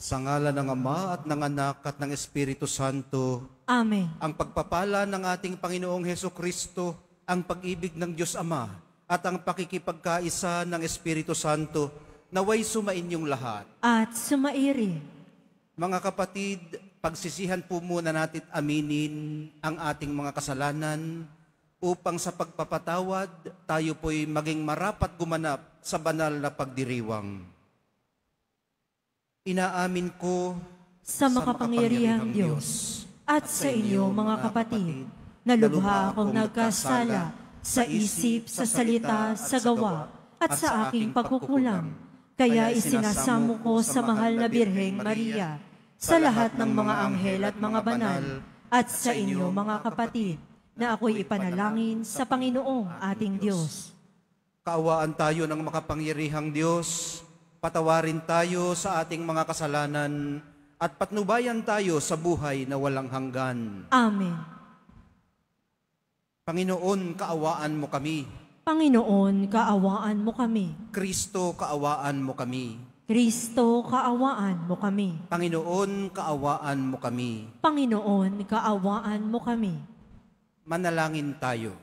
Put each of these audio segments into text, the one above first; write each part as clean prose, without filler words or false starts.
Sa ngalan ng Ama at ng Anak at ng Espiritu Santo. Amen. Ang pagpapala ng ating Panginoong Hesukristo, ang pag-ibig ng Diyos Ama, at ang pakikipagkaisa ng Espiritu Santo, naway sumainyong lahat. At sumairi. Mga kapatid, pagsisihan po muna natin aminin ang ating mga kasalanan upang sa pagpapatawad, tayo po'y maging marapat gumanap sa banal na pagdiriwang. Inaamin ko sa makapangyarihang Diyos at sa inyo mga kapatid, na lubha akong nagkasala sa isip, sa salita, sa gawa, at sa aking pagkukulang. Kaya isinasamo ko sa mahal na Birheng Maria, sa lahat ng mga anghel at mga banal, at sa inyo mga kapatid, na ako'y ipanalangin sa Panginoong ating Diyos. Kaawaan tayo ng makapangyarihang Diyos, patawarin tayo sa ating mga kasalanan at patnubayan tayo sa buhay na walang hanggan. Amen. Panginoon, kaawaan mo kami. Panginoon, kaawaan mo kami. Kristo, kaawaan mo kami. Kristo, kaawaan mo kami. Panginoon, kaawaan mo kami. Panginoon, kaawaan mo kami. Manalangin tayo.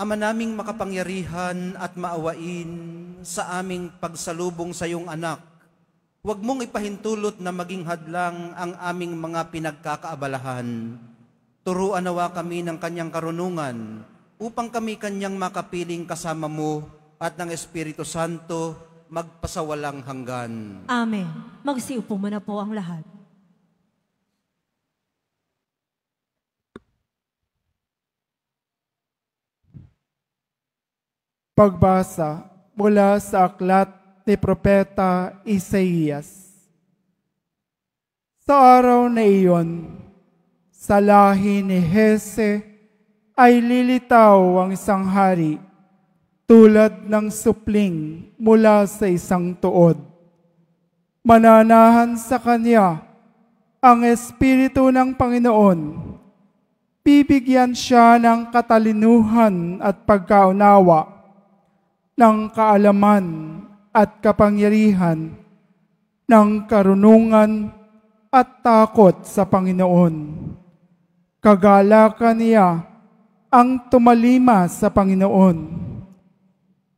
Ama naming makapangyarihan at maawain sa aming pagsalubong sa iyong anak, huwag mong ipahintulot na maging hadlang ang aming mga pinagkakaabalahan. Turuan nawa kami ng kanyang karunungan upang kami kanyang makapiling kasama mo at ng Espiritu Santo magpasawalang hanggan. Amen. Magsiupo muna po ang lahat. Pagbasa mula sa aklat ni Propeta Isaías. Sa araw na iyon, sa lahi ni Jese ay lilitaw ang isang hari, tulad ng supling mula sa isang tuod. Mananahan sa kanya ang Espiritu ng Panginoon. Bibigyan siya ng katalinuhan at pagkaunawa, ng kaalaman at kapangyarihan, ng karunungan at takot sa Panginoon. Kagalakan niya ang tumalima sa Panginoon.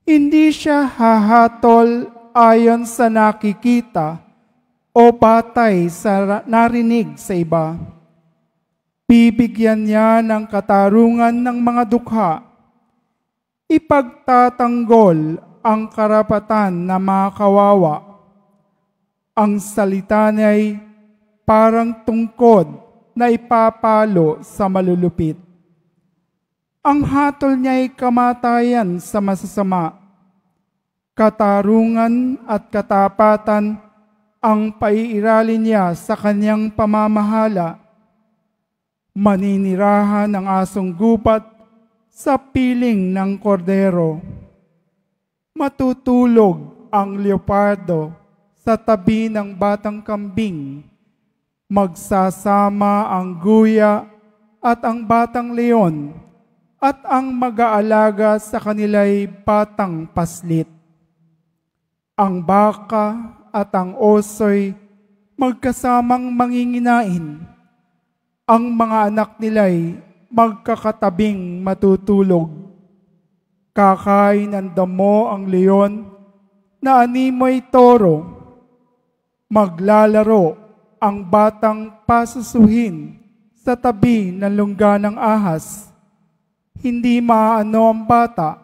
Hindi siya hahatol ayon sa nakikita o batay sa narinig sa iba. Bibigyan niya ng katarungan ng mga dukha. Ipagtatanggol ang karapatan na mga kawawa. Ang salita niya'y parang tungkod na ipapalo sa malulupit. Ang hatol niya'y kamatayan sa masasama. Katarungan at katapatan ang paiiralin niya sa kanyang pamamahala. Maninirahan ng asong gubat sa piling ng kordero. Matutulog ang leopardo sa tabi ng batang kambing. Magsasama ang guya at ang batang leon, at ang mag-aalaga sa kanila'y batang paslit. Ang baka at ang oso'y magkasamang manginginain. Ang mga anak nila'y magkakatabing matutulog. Kakain ng damo ang leon na animoy toro. Maglalaro ang batang pasusuhin sa tabi ng lungga ng ahas. Hindi maano ang bata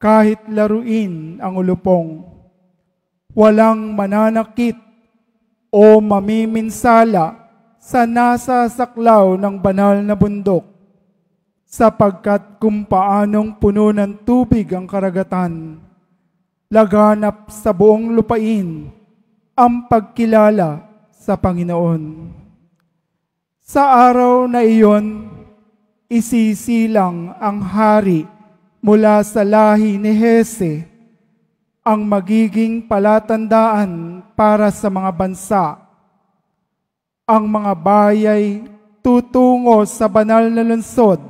kahit laruin ang ulupong. Walang mananakit o mamiminsala sa nasa saklaw ng banal na bundok, sapagkat kung paanong puno ng tubig ang karagatan, laganap sa buong lupain ang pagkilala sa Panginoon. Sa araw na iyon, isisilang ang hari mula sa lahi ni Hese, ang magiging palatandaan para sa mga bansa. Ang mga bayay tutungo sa banal na lungsod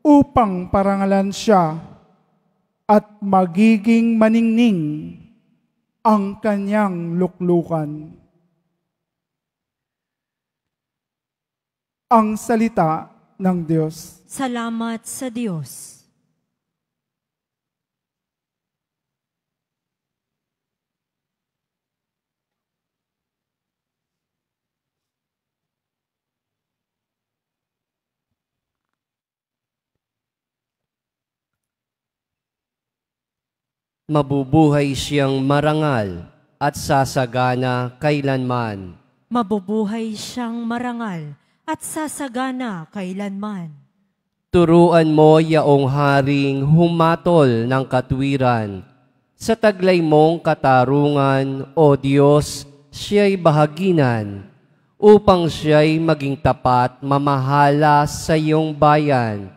upang parangalan siya, at magiging maningning ang kanyang luklukan. Ang salita ng Diyos. Salamat sa Diyos. Mabubuhay siyang marangal at sasagana kailanman. Mabubuhay siyang marangal at sasagana kailanman. Turuan mo yaong haring humatol ng katwiran. Sa taglay mong katarungan, O Diyos, siya'y bahaginan, upang siya'y maging tapat mamahala sa iyong bayan,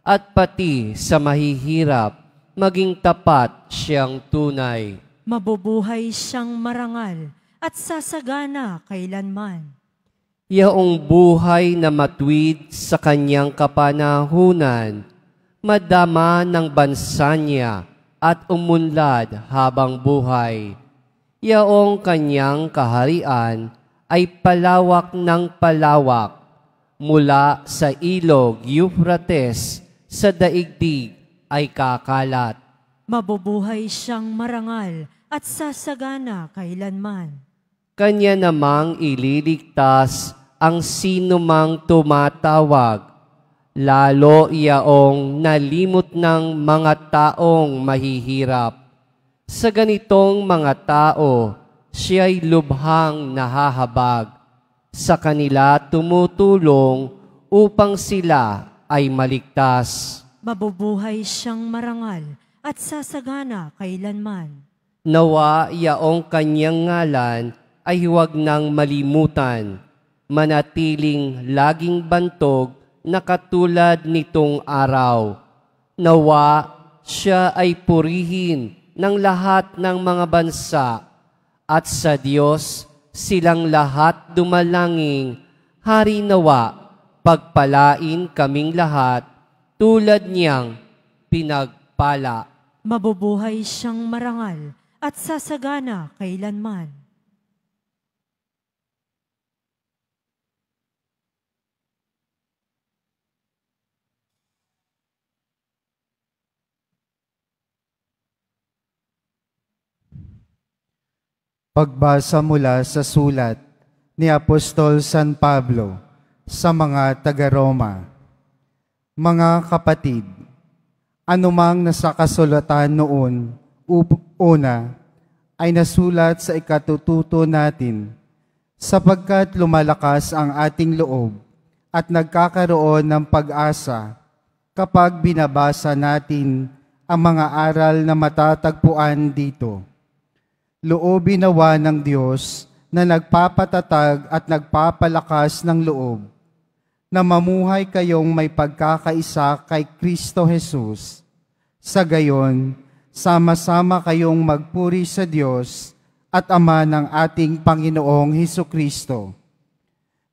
at pati sa mahihirap, maging tapat siyang tunay. Mabubuhay siyang marangal at sasagana kailanman. Yaong buhay na matuwid sa kanyang kapanahunan, madama ng bansa niya at umunlad habang buhay. Yaong kanyang kaharian ay palawak ng palawak, mula sa ilog Euphrates sa daigdig ay kakalat. Mabubuhay siyang marangal at sasagana kailanman. Kanya namang ililigtas ang sinumang tumatawag, lalo yaong nalimot ng mga taong mahihirap. Sa ganitong mga tao, siya'y lubhang nahahabag. Sa kanila tumutulong upang sila ay maligtas. Mabubuhay siyang marangal at sasagana kailanman. Nawa yaong kanyang ngalan ay huwag nang malimutan, manatiling laging bantog na katulad nitong araw. Nawa siya ay purihin ng lahat ng mga bansa, at sa Diyos silang lahat dumalangin. Hari nawa, pagpalain kaming lahat, tulad niyang pinagpala. Mabubuhay siyang marangal at sasagana kailanman. Pagbasa mula sa sulat ni Apostol San Pablo sa mga taga-Roma. Mga kapatid, anumang nasa kasulatan noon, una, ay nasulat sa ikatututo natin, sapagkat lumalakas ang ating loob at nagkakaroon ng pag-asa kapag binabasa natin ang mga aral na matatagpuan dito. Loobin nawa ng Diyos na nagpapatatag at nagpapalakas ng loob, na mamuhay kayong may pagkakaisa kay Kristo Jesus. Sa gayon, sama-sama kayong magpuri sa Diyos at Ama ng ating Panginoong Hesukristo.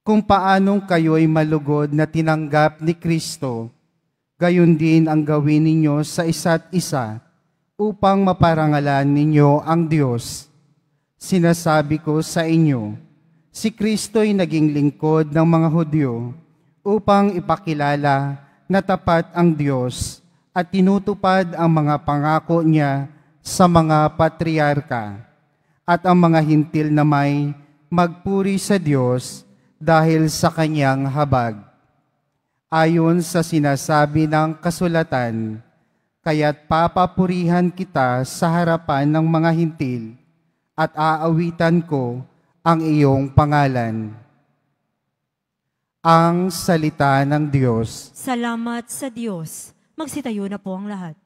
Kung paanong kayo'y malugod na tinanggap ni Kristo, gayon din ang gawin ninyo sa isa't isa upang maparangalan ninyo ang Diyos. Sinasabi ko sa inyo, si Kristo'y naging lingkod ng mga Hudyo upang ipakilala na tapat ang Diyos at tinutupad ang mga pangako niya sa mga patriarka, at ang mga hintil na may magpuri sa Diyos dahil sa kanyang habag. ayon sa sinasabi ng kasulatan, kaya't papapurihan kita sa harapan ng mga hintil at aawitan ko ang iyong pangalan. Ang salita ng Diyos. Salamat sa Diyos. Magsitayo na po ang lahat.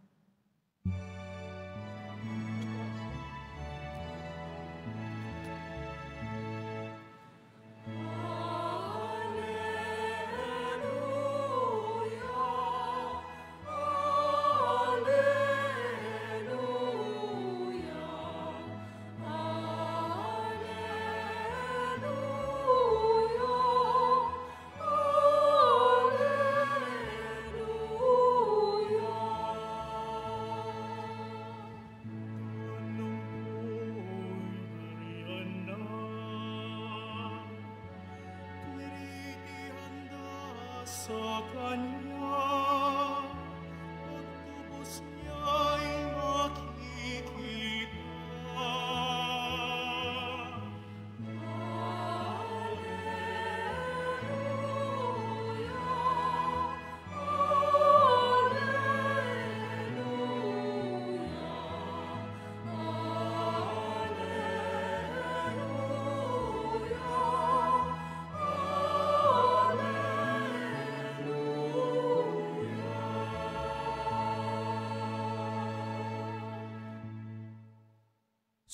Sa Kanya, pagtubos niya'y makikita.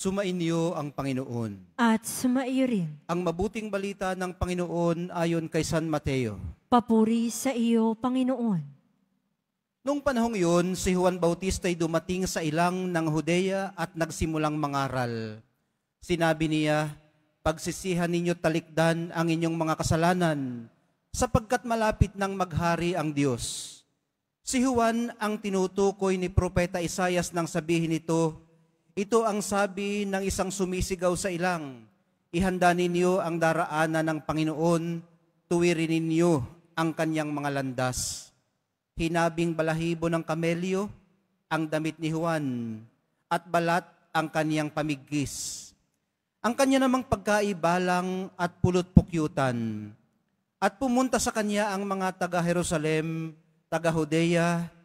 Sumainyo ang Panginoon. At sumaiyo rin. Ang mabuting balita ng Panginoon ayon kay San Mateo. Papuri sa iyo, Panginoon. Noong panahong iyon, si Juan Bautista ay dumating sa ilang ng Judea at nagsimulang mangaral. Sinabi niya, pagsisihan ninyo talikdan ang inyong mga kasalanan, sapagkat malapit nang maghari ang Diyos. Si Juan ang tinutukoy ni Propeta Isaias nang sabihin nito, ito ang sabi ng isang sumisigaw sa ilang, ihanda ninyo ang daraanan ng Panginoon, tuwirin ninyo ang kanyang mga landas. Hinabing balahibo ng kamelyo ang damit ni Juan, at balat ang kanyang pamigis. Ang kanya namang pagkaibalang at pulot-pukyutan. At pumunta sa kanya ang mga taga-Jerusalem, taga-Judea,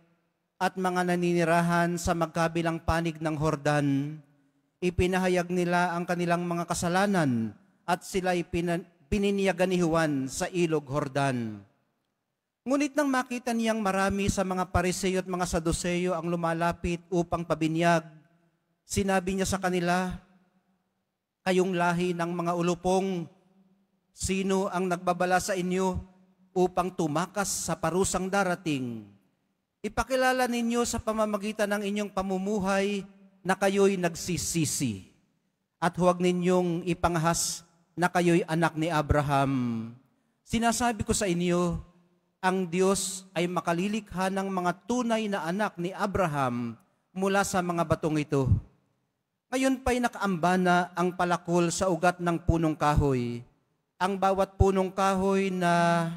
at mga naninirahan sa magkabilang panig ng Jordan. Ipinahayag nila ang kanilang mga kasalanan at sila'y pininiyagan ni Juan sa ilog Jordan. Ngunit nang makita niyang marami sa mga Pariseo at mga Saduceo ang lumalapit upang pabinyag, sinabi niya sa kanila, kayong lahi ng mga ulupong, sino ang nagbabala sa inyo upang tumakas sa parusang darating? Ipakilala ninyo sa pamamagitan ng inyong pamumuhay na kayo'y nagsisisi. At huwag ninyong ipangahas na kayo'y anak ni Abraham. Sinasabi ko sa inyo, ang Diyos ay makalilikha ng mga tunay na anak ni Abraham mula sa mga batong ito. Ngayon pa'y nakaambana ang palakol sa ugat ng punong kahoy. Ang bawat punong kahoy na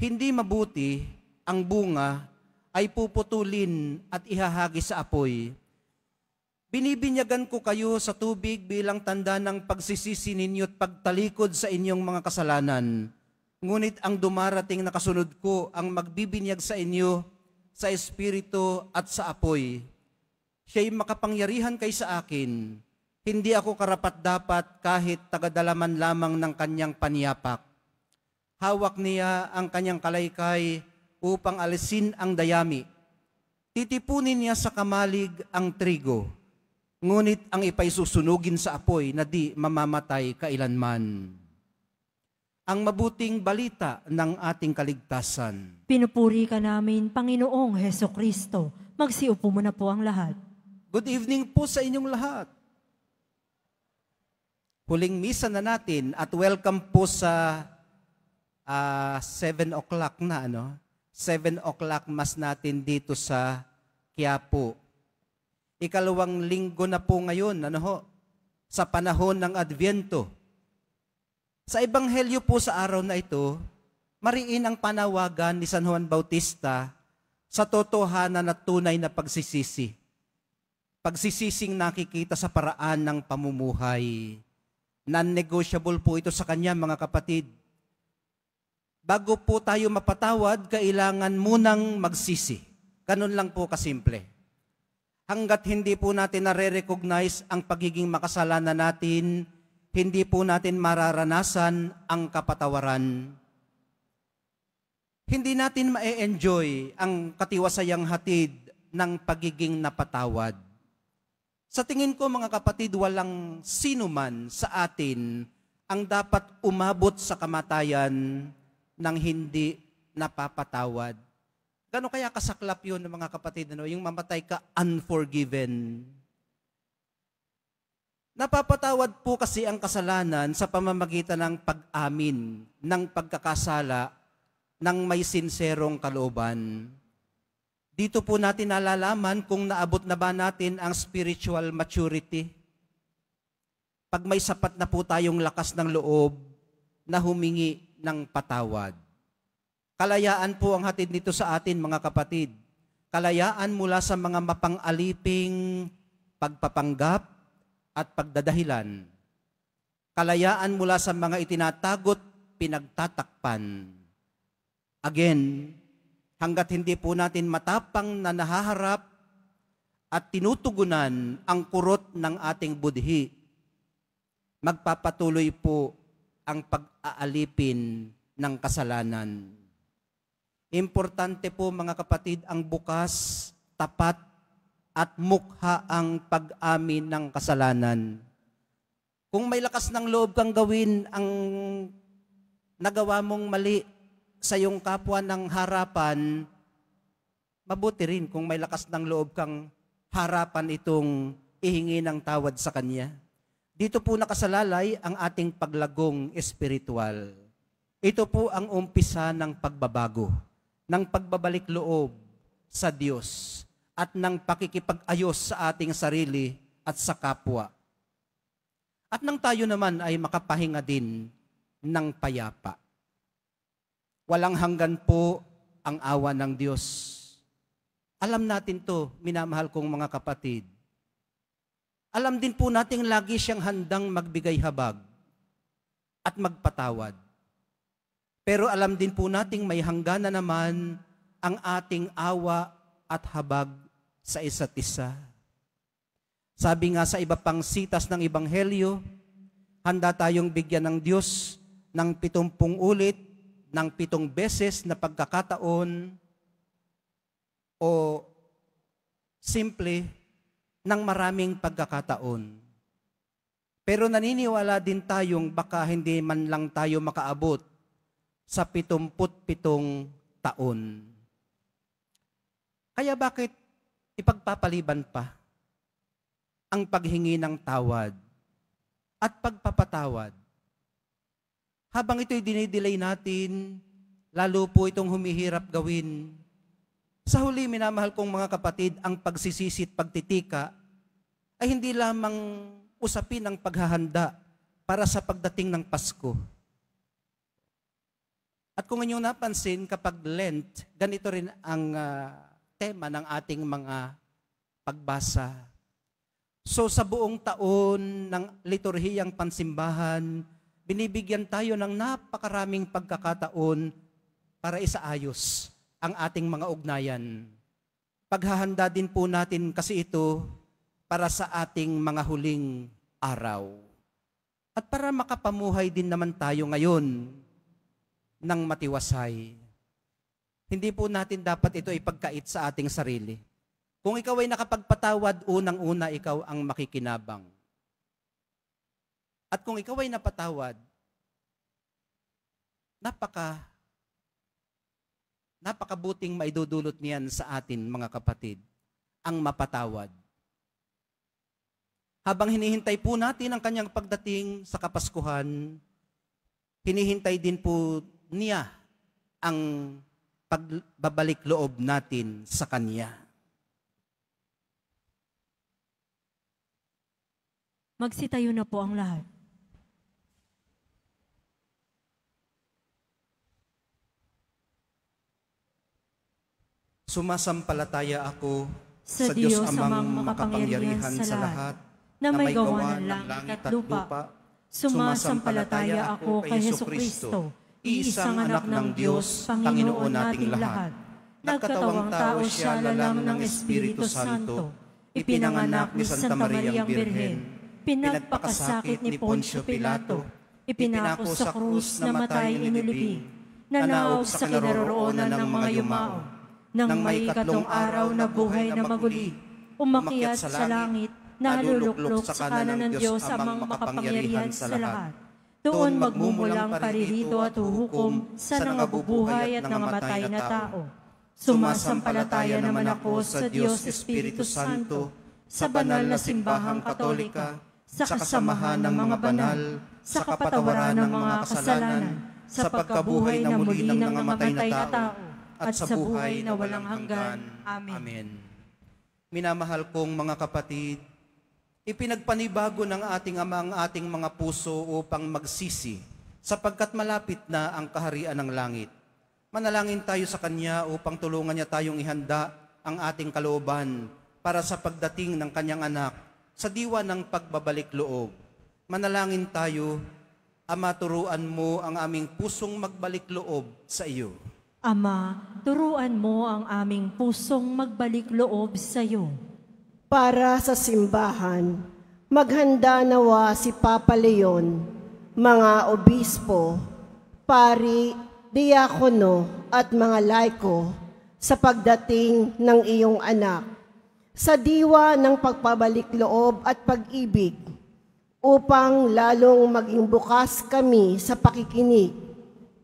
hindi mabuti ang bunga ay puputulin at ihahagi sa apoy. Binibinyagan ko kayo sa tubig bilang tanda ng pagsisisi ninyo at pagtalikod sa inyong mga kasalanan. Ngunit ang dumarating na kasunod ko ang magbibinyag sa inyo sa espiritu at sa apoy. Siya'y makapangyarihan kay sa akin. Hindi ako karapat-dapat kahit tagadalaman lamang ng kanyang paniyapak. Hawak niya ang kanyang kalaykay upang alisin ang dayami. Titipunin niya sa kamalig ang trigo, ngunit ang ipaisusunugin sa apoy na di mamamatay kailanman. Ang mabuting balita ng ating kaligtasan. Pinupuri ka namin, Panginoong Hesukristo. Magsiupo mo na po ang lahat. Good evening po sa inyong lahat. Huling misa na natin at welcome po sa 7 o'clock na 7 o'clock mas natin dito sa Quiapo. Ikalawang linggo na po ngayon, sa panahon ng Adbyento. Sa Ebanghelyo po sa araw na ito, mariin ang panawagan ni San Juan Bautista sa totohanan na tunay na pagsisisi. Pagsisising nakikita sa paraan ng pamumuhay. Non-negotiable po ito sa kanya, mga kapatid. Bago po tayo mapatawad, kailangan munang magsisi. Ganun lang po kasimple. Hanggat hindi po natin nare-recognize ang pagiging makasalanan natin, hindi po natin mararanasan ang kapatawaran. Hindi natin ma-enjoy ang katiwasayang hatid ng pagiging napatawad. Sa tingin ko mga kapatid, walang sino man sa atin ang dapat umabot sa kamatayan nang hindi napapatawad. Gano'n kaya kasaklap yun mga kapatid, ano? Yung mamatay ka unforgiven. Napapatawad po kasi ang kasalanan sa pamamagitan ng pag-amin, ng pagkakasala, ng may sinserong kalooban. Dito po natin nalalaman kung naabot na ba natin ang spiritual maturity. Pag may sapat na po tayong lakas ng loob na humingi ng patawad. Kalayaan po ang hatid nito sa atin mga kapatid. Kalayaan mula sa mga mapang-aliping pagpapanggap at pagdadahilan. Kalayaan mula sa mga itinatagot, pinagtatakpan. Again, hanggat hindi po natin matapang na nahaharap at tinutugunan ang kurot ng ating budhi, magpapatuloy po ang pag-aalipin ng kasalanan. Importante po mga kapatid ang bukas, tapat at mukha ang pag-amin ng kasalanan. Kung may lakas ng loob kang gawin ang nagawa mong mali sa iyong kapwa ng harapan, mabuti rin kung may lakas ng loob kang harapan itong ihingi ng tawad sa Kanya. Dito po nakasalalay ang ating paglagong espiritual. Ito po ang umpisa ng pagbabago, ng pagbabalik loob sa Diyos at ng pakikipag-ayos sa ating sarili at sa kapwa. At nang tayo naman ay makapahinga din ng payapa. Walang hanggan po ang awa ng Diyos. Alam natin to, minamahal kong mga kapatid. Alam din po natin lagi siyang handang magbigay habag at magpatawad. Pero alam din po nating may hangganan naman ang ating awa at habag sa isa't isa. Sabi nga sa iba pang sitas ng Ebanghelyo, handa tayong bigyan ng Diyos ng 70 ulit, ng 7 beses na pagkakataon, o simple, ng maraming pagkakataon. Pero naniniwala din tayong baka hindi man lang tayo makaabot sa 77 taon. Kaya bakit ipagpapaliban pa ang paghingi ng tawad at pagpapatawad? Habang ito'y dinidelay natin, lalo po itong humihirap gawin. Sa huli, minamahal kong mga kapatid, ang pagsisisi at pagtitika ay hindi lamang usapin ang paghahanda para sa pagdating ng Pasko. At kung inyong napansin, kapag Lent, ganito rin ang tema ng ating mga pagbasa. So sa buong taon ng liturhiyang pansimbahan, binibigyan tayo ng napakaraming pagkakataon para isaayos ang ating mga ugnayan. Paghahanda din po natin kasi ito para sa ating mga huling araw. At para makapamuhay din naman tayo ngayon ng matiwasay. Hindi po natin dapat ito ipagkait sa ating sarili. Kung ikaw ay nakapagpatawad, unang-una ikaw ang makikinabang. At kung ikaw ay napatawad, napakabuting maidudulot niyan sa atin, mga kapatid, ang mapatawad. Habang hinihintay po natin ang kanyang pagdating sa Kapaskuhan, hinihintay din po niya ang pagbabalik loob natin sa Kanya. Magsitayo na po ang lahat. Sumasampalataya ako Sa Diyos amang makapangyarihan sa lahat, na may gawa ng langit at lupa. Sumasampalataya ako kay Jesucristo, iisang anak ng Diyos, Panginoon nating lahat. Nagkatawang tao siya lalang ng Espiritu Santo, ipinanganak ni Santa Mariang Birhen, pinagpakasakit ni Poncio Pilato, ipinako sa krus na matay inilibing, nanaog sa kinaroroonan ng mga yumao, nang may ikatlong araw na buhay na maguli, umakyat sa langit, naluluklok sa kanan ng Diyos amang makapangyarihan sa lahat. Doon magmumulang paririto at huhukom sa nangabubuhay at nangamatay na tao. Sumasampalataya naman ako sa Diyos Espiritu Santo, sa banal na simbahang katolika, sa kasamahan ng mga banal, sa kapatawaran ng mga kasalanan, sa pagkabuhay na muli ng nangamatay na tao, at sa buhay na walang hanggan. Amen. Minamahal kong mga kapatid, ipinagpanibago ng ating Ama ang ating mga puso upang magsisi, sapagkat malapit na ang kaharian ng langit. Manalangin tayo sa Kanya upang tulungan niya tayong ihanda ang ating kalooban para sa pagdating ng Kanyang anak sa diwa ng pagbabalik loob. Manalangin tayo, Ama, turuan mo ang aming pusong magbalik loob sa iyo. Ama, turuan mo ang aming pusong magbalik loob sa iyo. Para sa simbahan, maghanda nawa si Papa Leon, mga obispo, pari, diakono at mga laiko sa pagdating ng iyong anak, sa diwa ng pagpabalik loob at pag-ibig, upang lalong maging bukas kami sa pakikinig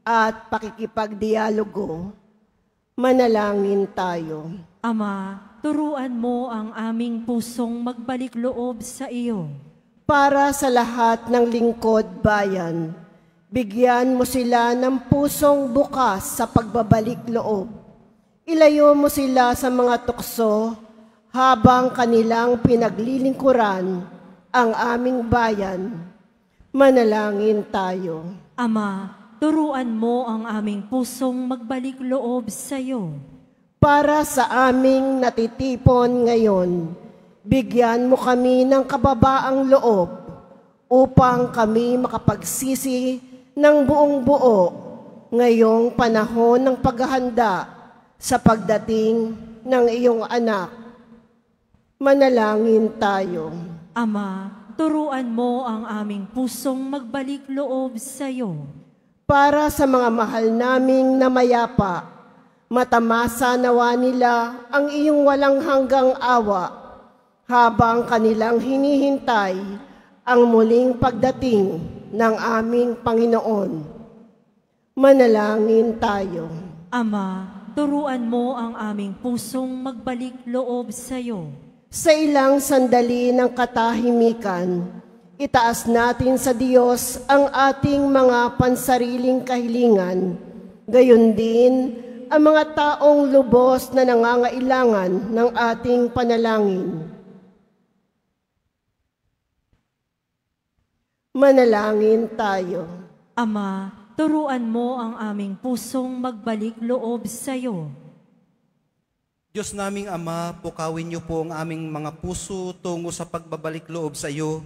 at pakikipagdialogo. Manalangin tayo. Ama, turuan mo ang aming pusong magbalik loob sa iyo. Para sa lahat ng lingkod bayan, bigyan mo sila ng pusong bukas sa pagbabalik loob. Ilayo mo sila sa mga tukso habang kanilang pinaglilingkuran ang aming bayan. Manalangin tayo. Ama, turuan mo ang aming pusong magbalik loob sa iyo. Para sa aming natitipon ngayon, bigyan mo kami ng kababaang loob upang kami makapagsisi ng buong buo ngayong panahon ng paghahanda sa pagdating ng iyong anak. Manalangin tayo. Ama, turuan mo ang aming pusong magbalik loob sa iyo. Para sa mga mahal naming namayapa, matamasa nawa nila ang iyong walang hanggang awa habang kanilang hinihintay ang muling pagdating ng aming Panginoon. Manalangin tayo. Ama, turuan mo ang aming pusong magbalik loob sa iyo. Sa ilang sandali ng katahimikan, itaas natin sa Diyos ang ating mga pansariling kahilingan, gayon din ang mga taong lubos na nangangailangan ng ating panalangin. Manalangin tayo. Ama, turuan mo ang aming pusong magbalik loob sa iyo. Diyos naming Ama, pukawin niyo po ang aming mga puso tungo sa pagbabalik loob sa iyo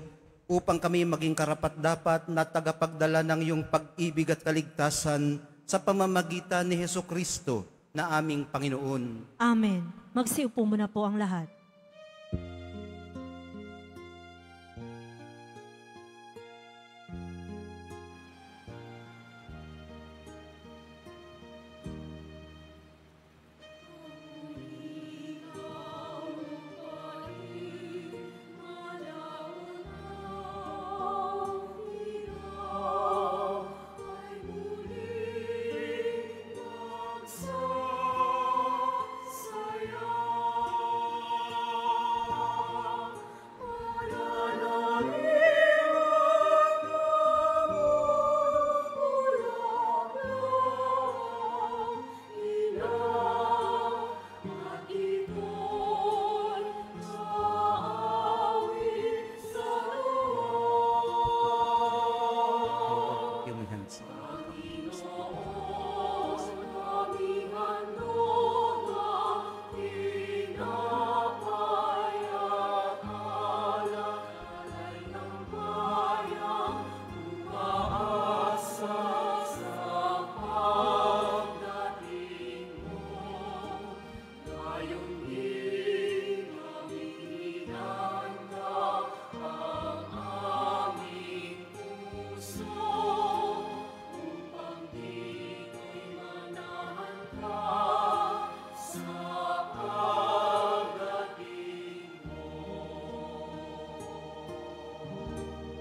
upang kami maging karapat-dapat na tagapagdala ng iyong pag-ibig at kaligtasan sa pamamagitan ni Hesukristo na aming Panginoon. Amen. Magsiupo muna po ang lahat.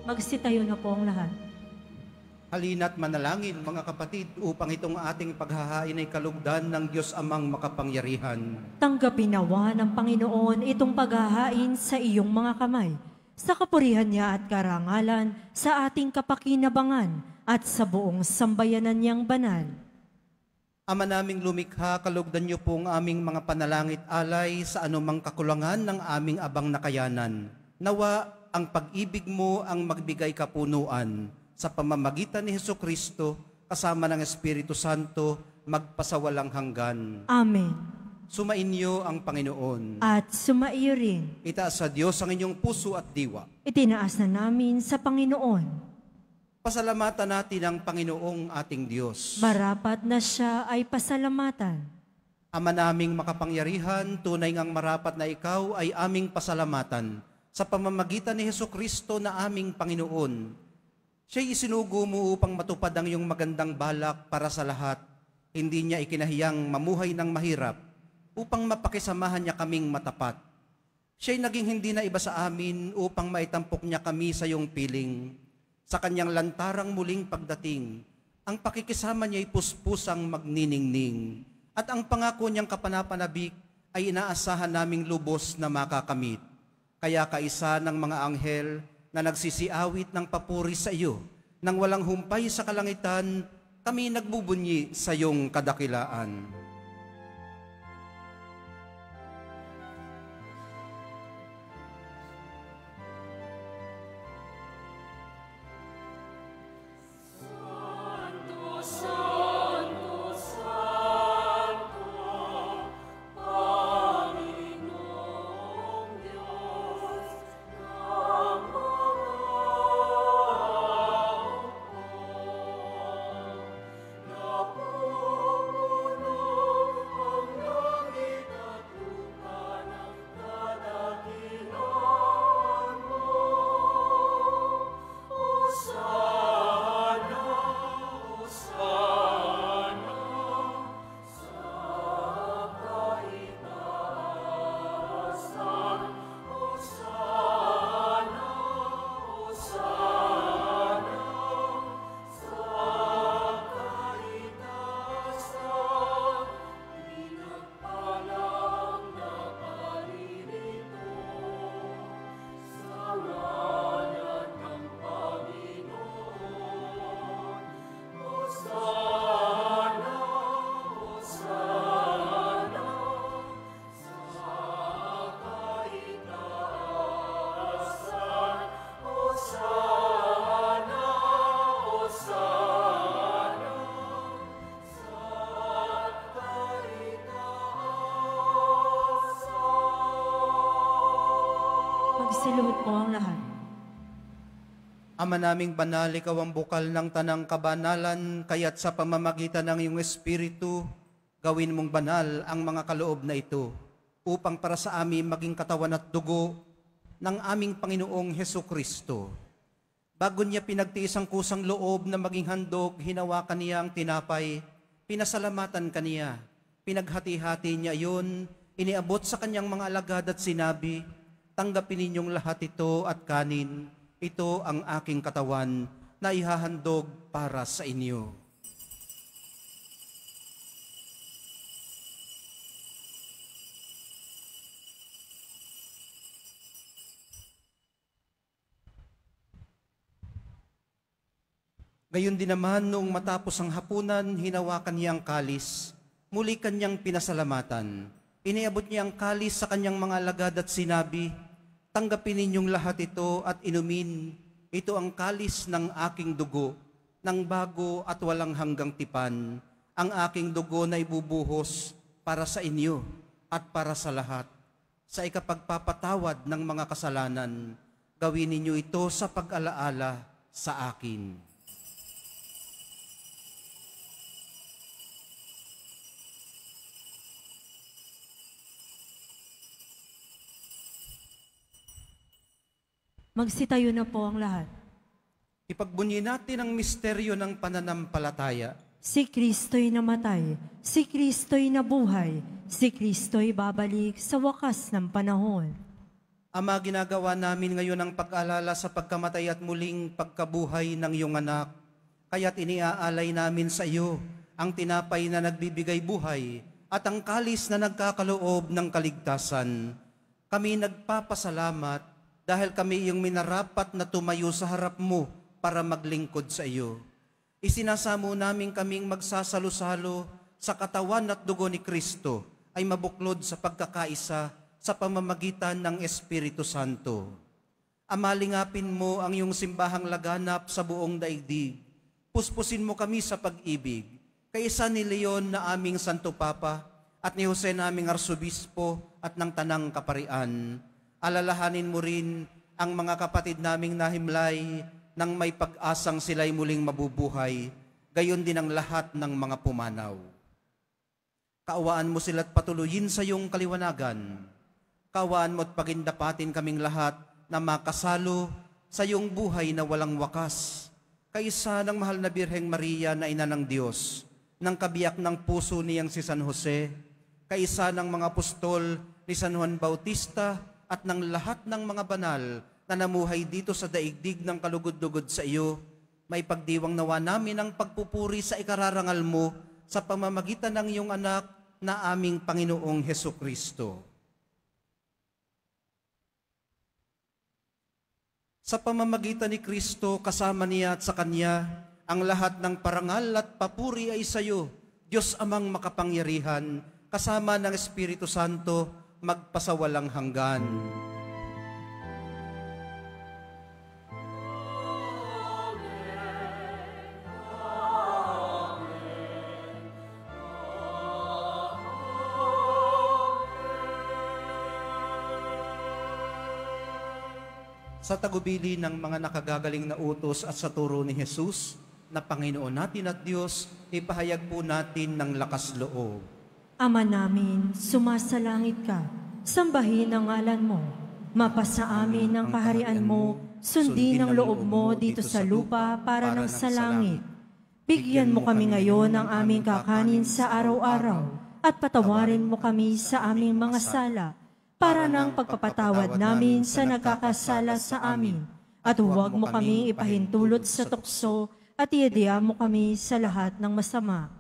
Magsitayo na po ang lahat. Halina't manalangin, mga kapatid, upang itong ating paghahain ay kalugdan ng Diyos Amang makapangyarihan. Tanggapin nawa ng Panginoon itong paghahain sa iyong mga kamay, sa kapurihan niya at karangalan, sa ating kapakinabangan, at sa buong sambayanan niyang banal. Ama naming lumikha, kalugdan niyo po ang aming mga panalangit alay sa anumang kakulangan ng aming abang nakayanan. Nawa ang pag-ibig mo ang magbigay kapunuan sa pamamagitan ni Hesukristo kasama ng Espiritu Santo magpasawalang hanggan. Amen. Sumainyo ang Panginoon. At sumaiyo rin. Itaas sa Diyos ang inyong puso at diwa. Itinaas na namin sa Panginoon. Pasalamatan natin ang Panginoong ating Diyos. Marapat na siya ay pasalamatan. Ama naming makapangyarihan, tunay ngang marapat na ikaw ay aming pasalamatan sa pamamagitan ni Hesukristo na aming Panginoon. Siya'y isinugo mo upang matupad ang iyong magandang balak para sa lahat. Hindi niya ikinahiyang mamuhay ng mahirap upang mapakisamahan niya kaming matapat. Siya'y naging hindi na iba sa amin upang maitampok niya kami sa iyong piling. Sa kanyang lantarang muling pagdating, ang pakikisama niya'y puspusang magniningning. At ang pangako niyang kapanapanabik ay inaasahan naming lubos na makakamit. Kaya kaisa ng mga anghel na nagsisiawit ng papuri sa iyo, nang walang humpay sa kalangitan, kami nagbubunyi sa iyong kadakilaan. Magsiluhod po ang lahat. Ama naming banal, ikaw ang bukal ng tanang kabanalan, kaya't sa pamamagitan ng iyong Espiritu, gawin mong banal ang mga kaloob na ito, upang para sa amin maging katawan at dugo ng aming Panginoong Hesukristo. Bago niya pinagtiis ang kusang loob na maging handog, hinawakan niya ang tinapay, pinasalamatan kaniya, pinaghati-hati niya iyon, iniabot sa kanyang mga alagad at sinabi, tanggapin ninyong lahat ito at kanin, ito ang aking katawan na ihahandog para sa inyo. Gayon din naman, noong matapos ang hapunan, hinawakan niya ang kalis, muli kanyang pinasalamatan. Iniabot niya ang kalis sa kanyang mga alagad at sinabi, tanggapin ninyong lahat ito at inumin, ito ang kalis ng aking dugo, ng bago at walang hanggang tipan, ang aking dugo na ibubuhos para sa inyo at para sa lahat. Sa ikapagpapatawad ng mga kasalanan, gawin ninyo ito sa pag-alaala sa akin. Magsitayo na po ang lahat. Ipagbunyi natin ang misteryo ng pananampalataya. Si Kristo'y namatay, si Kristo'y nabuhay, si Kristo'y babalik sa wakas ng panahon. Ama, ginagawa namin ngayon ang pag-alala sa pagkamatay at muling pagkabuhay ng iyong anak. Kaya't iniaalay namin sa iyo ang tinapay na nagbibigay buhay at ang kalis na nagkakaloob ng kaligtasan. Kami nagpapasalamat dahil kami iyong minarapat na tumayo sa harap mo para maglingkod sa iyo. Isinasamo namin kaming magsasalo-salo sa katawan at dugo ni Kristo ay mabuklod sa pagkakaisa sa pamamagitan ng Espiritu Santo. Amalingapin mo ang iyong simbahang laganap sa buong daigdig. Puspusin mo kami sa pag-ibig, kaisa ni Leon na aming Santo Papa at ni Jose naming Arsobispo at ng Tanang Kaparian. Alalahanin mo rin ang mga kapatid naming nahimlay nang may pag-asang sila'y muling mabubuhay, gayon din ang lahat ng mga pumanaw. Kaawaan mo sila't patuloyin sa iyong kaliwanagan. Kaawaan mo at pagindapatin kaming lahat na makasalo sa iyong buhay na walang wakas. Kaisa ng mahal na Birheng Maria na ina ng Diyos, ng kabiyak ng puso niyang si San Jose, kaisa ng mga apostol ni San Juan Bautista at ng lahat ng mga banal na namuhay dito sa daigdig ng kalugod-lugod sa iyo, may pagdiwang nawa namin ang pagpupuri sa ikararangal mo sa pamamagitan ng iyong anak na aming Panginoong Hesukristo. Sa pamamagitan ni Kristo, kasama niya at sa Kanya, ang lahat ng parangal at papuri ay sa iyo, Diyos Amang makapangyarihan, kasama ng Espiritu Santo, magpasawalang hanggan. Sa tagubili ng mga nakagagaling na utos at sa turo ni Jesus, na Panginoon natin at Diyos, ipahayag po natin ng lakas loob. Ama namin, sumasalangit ka, sambahin ang ngalan mo. Mapasa amin ang kaharian mo, sundin ang loob mo dito sa lupa para ng sa langit. Bigyan mo kami ngayon ng aming kakanin sa araw-araw at patawarin mo kami sa aming mga sala para ng pagpapatawad namin sa nagkakasala sa amin. At huwag mo kaming ipahintulot sa tukso at iadya mo kami sa lahat ng masama.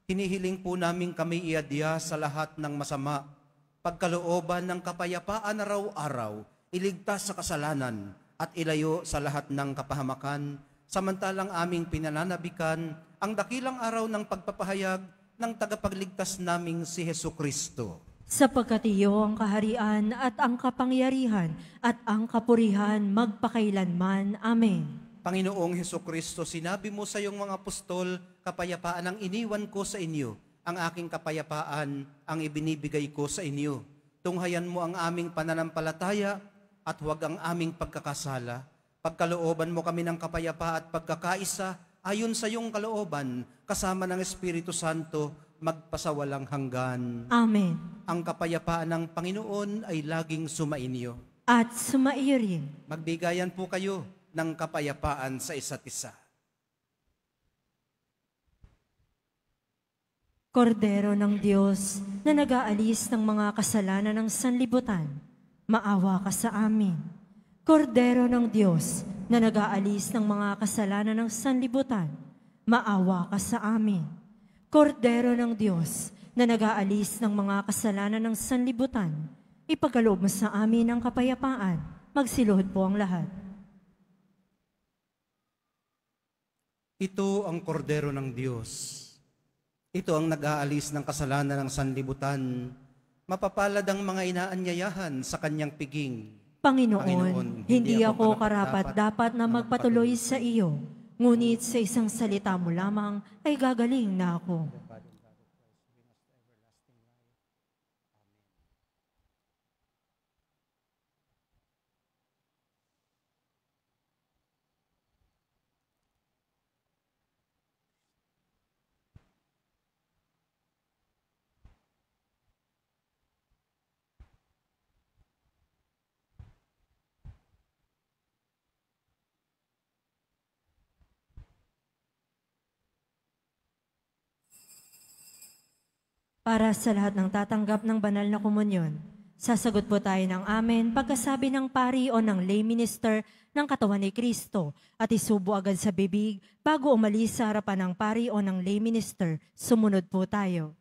Hinihiling po namin kami iadya sa lahat ng masama, pagkalooban ng kapayapaan araw-araw, iligtas sa kasalanan at ilayo sa lahat ng kapahamakan, samantalang aming pinananabikan ang dakilang araw ng pagpapahayag ng tagapagligtas naming si Hesukristo. Sapagkat iyo ang kaharian at ang kapangyarihan at ang kapurihan magpakailanman. Amen. Panginoong Hesukristo, sinabi mo sa iyong mga apostol, kapayapaan ang iniwan ko sa inyo, ang aking kapayapaan ang ibinibigay ko sa inyo. Tunghayan mo ang aming pananampalataya at huwag ang aming pagkakasala. Pagkalooban mo kami ng kapayapa at pagkakaisa, ayon sa iyong kalooban, kasama ng Espiritu Santo, magpasawalang hanggan. Amen. Ang kapayapaan ng Panginoon ay laging sumainyo. At sumaiyo rin. Magbigayan po kayo ng kapayapaan sa isa't isa. Kordero ng Diyos na nag-aalis ng mga kasalanan ng sanlibutan, maawa ka sa amin. Kordero ng Diyos na nag-aalis ng mga kasalanan ng sanlibutan, maawa ka sa amin. Kordero ng Diyos na nag-aalis ng mga kasalanan ng sanlibutan, ipagkaloob mo sa amin ang kapayapaan. Magsiluhod po ang lahat. Ito ang kordero ng Diyos. Ito ang nag-aalis ng kasalanan ng sanlibutan. Mapapalad ang mga inaanyayahan sa kanyang piging. Panginoon, hindi ako karapat-dapat na magpatuloy sa iyo, ngunit sa isang salita mo lamang ay gagaling na ako. Para sa lahat ng tatanggap ng banal na komunyon, Sasagot po tayo ng amen pagkasabi ng pari o ng lay minister ng katawan ni Kristo at isubo agad sa bibig bago umalis sa harapan ng pari o ng lay minister. Sumunod po tayo.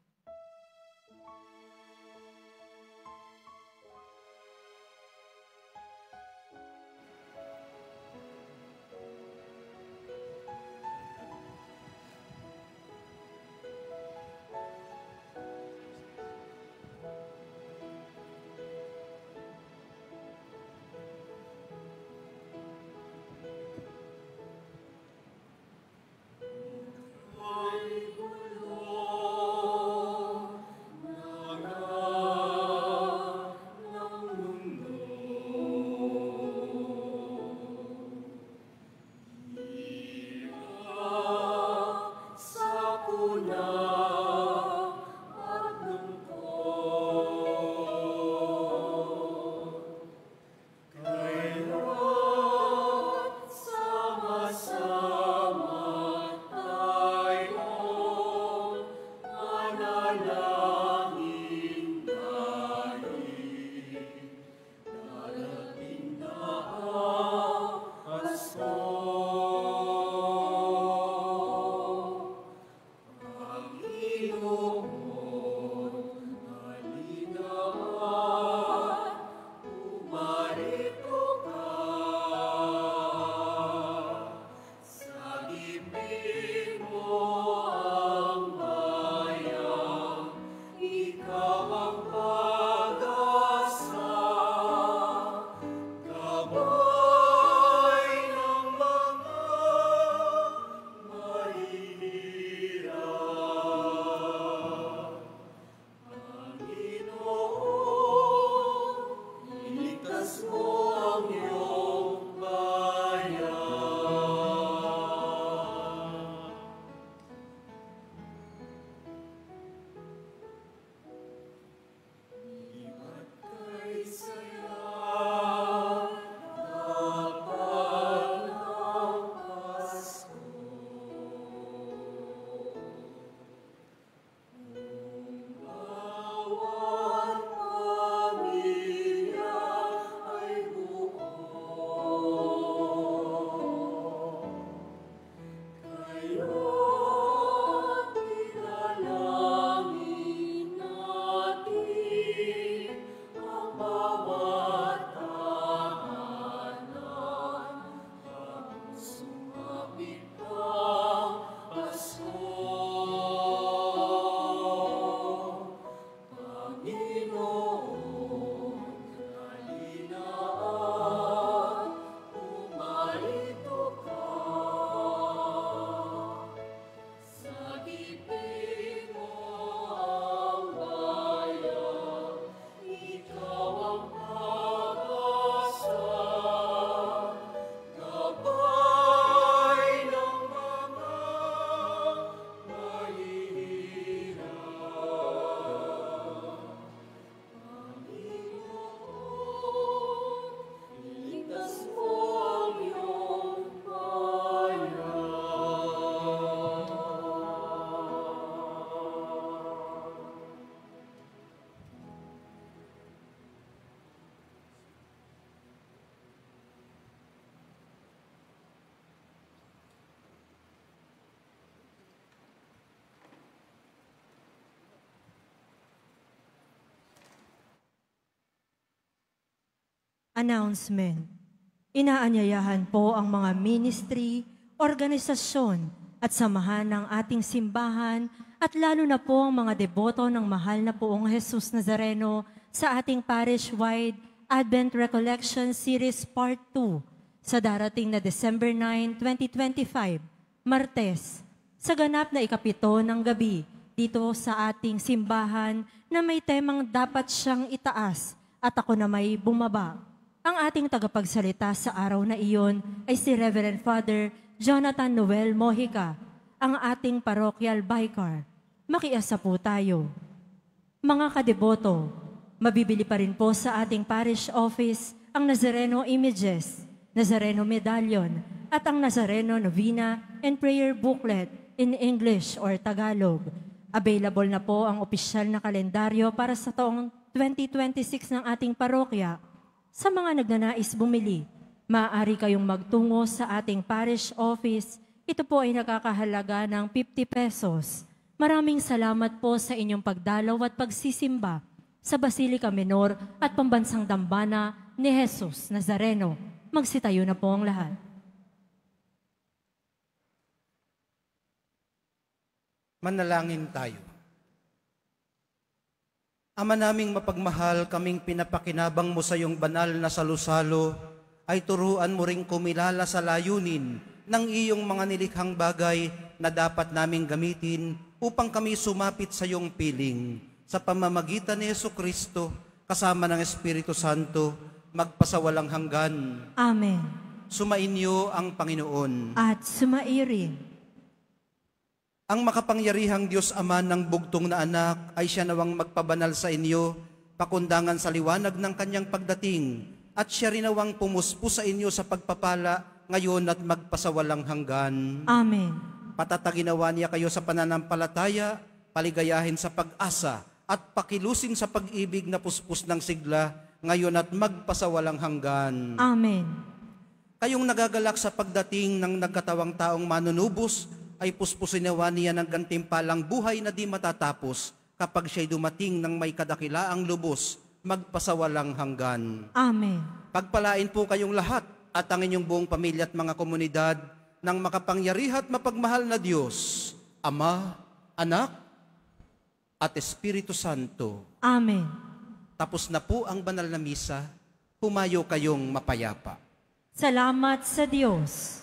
Announcement. Inaanyayahan po ang mga ministry, organisasyon at samahan ng ating simbahan at lalo na po ang mga deboto ng mahal na poong Jesus Nazareno sa ating parish-wide Advent Recollection Series Part 2 sa darating na December 9, 2025, Martes, sa ganap na ikapito ng gabi dito sa ating simbahan na may temang dapat siyang itaas at ako na may bumaba. Ang ating tagapagsalita sa araw na iyon ay si Reverend Father Jonathan Noel Mojica, ang ating parokyal vicar. Makiasa po tayo. Mga kadeboto, mabibili pa rin po sa ating parish office ang Nazareno Images, Nazareno Medallion, at ang Nazareno Novena and Prayer Booklet in English or Tagalog. Available na po ang opisyal na kalendaryo para sa taong 2026 ng ating parokya. Sa mga nagnanais bumili, maaari kayong magtungo sa ating parish office. Ito po ay nakakahalaga ng 50 pesos. Maraming salamat po sa inyong pagdalaw at pagsisimba sa Basilica Menor at Pambansang Dambana ni Jesus Nazareno. Magsitayo na po ang lahat. Manalangin tayo. Ama naming mapagmahal, kaming pinapakinabang mo sa iyong banal na salusalo, ay turuan mo ring kumilala sa layunin ng iyong mga nilikhang bagay na dapat naming gamitin upang kami sumapit sa iyong piling. Sa pamamagitan ni Jesucristo, kasama ng Espiritu Santo, magpasawalang hanggan. Amen. Sumainyo ang Panginoon. At sumairin. Ang makapangyarihang Diyos Ama ng bugtong na anak ay siya nawang magpabanal sa inyo, pakundangan sa liwanag ng kanyang pagdating, at siya rin nawang pumuspos sa inyo sa pagpapala ngayon at magpasawalang hanggan. Amen. Patataginawa niya kayo sa pananampalataya, paligayahin sa pag-asa, at pakilusin sa pag-ibig na puspos ng sigla, ngayon at magpasawalang hanggan. Amen. Kayong nagagalak sa pagdating ng nagkatawang taong manunubos, ay puspusin nawa niya ng gantimpalang buhay na di matatapos kapag siya'y dumating ng may kadakilaang lubos, magpasawalang hanggan. Amen. Pagpalain po kayong lahat at ang inyong buong pamilya at mga komunidad ng makapangyarihan at mapagmahal na Diyos, Ama, Anak, at Espiritu Santo. Amen. Tapos na po ang banal na misa, humayo kayong mapayapa. Salamat sa Diyos.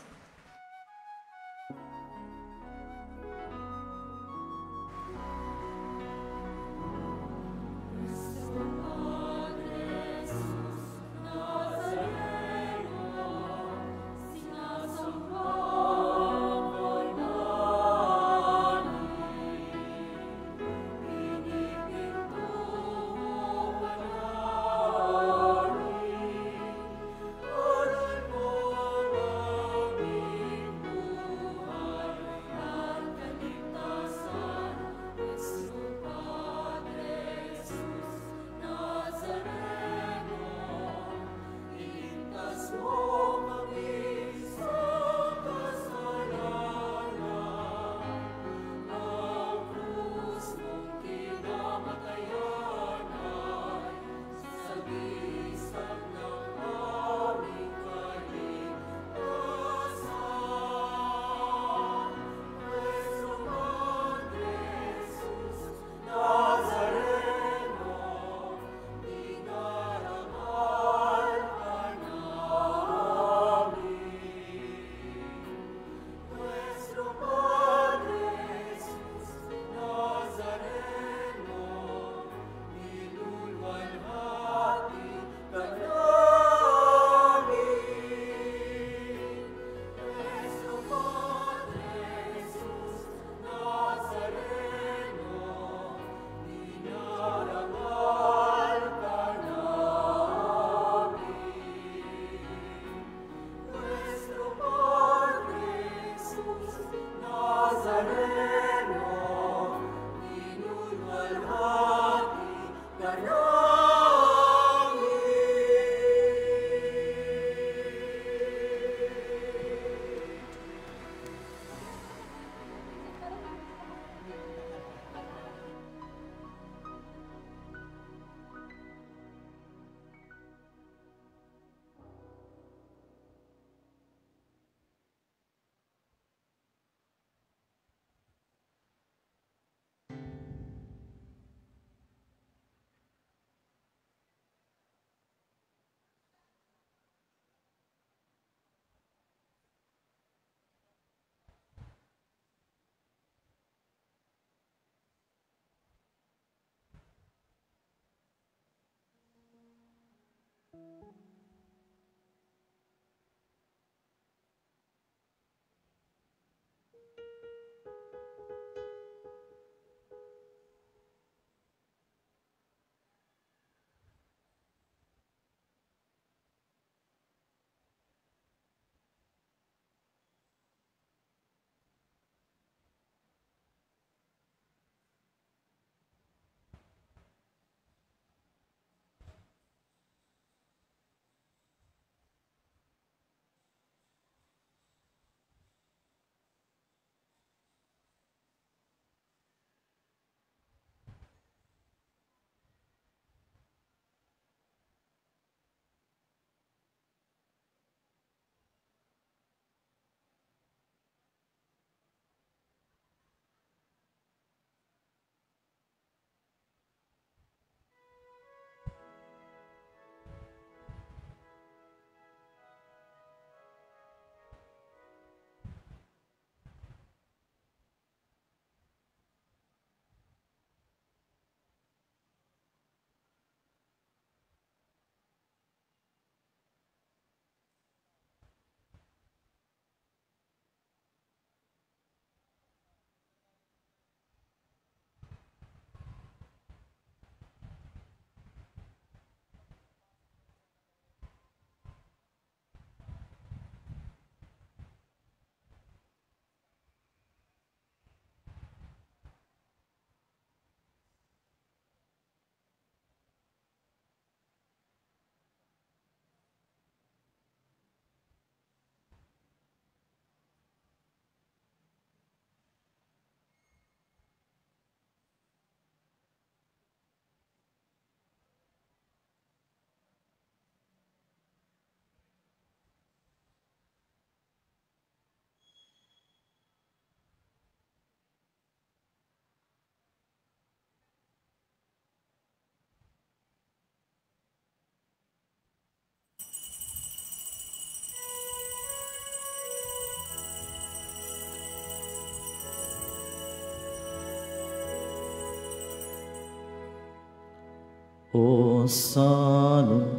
O salutaris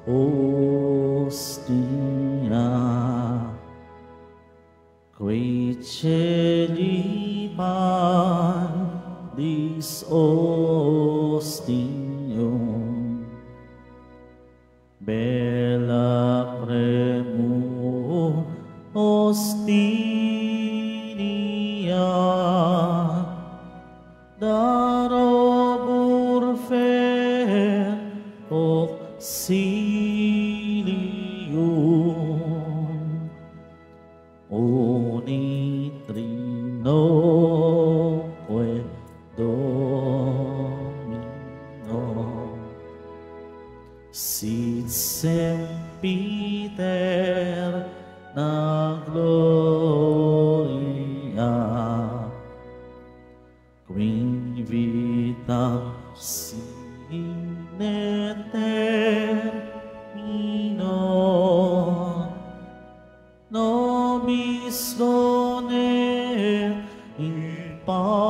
hostia, qui celibandis ostium, bella premur hostinia, darobur fer auxilium, unitrinoque Domino, sit sempiter na gloria, quin vitam sine termino, nobis donet in patria.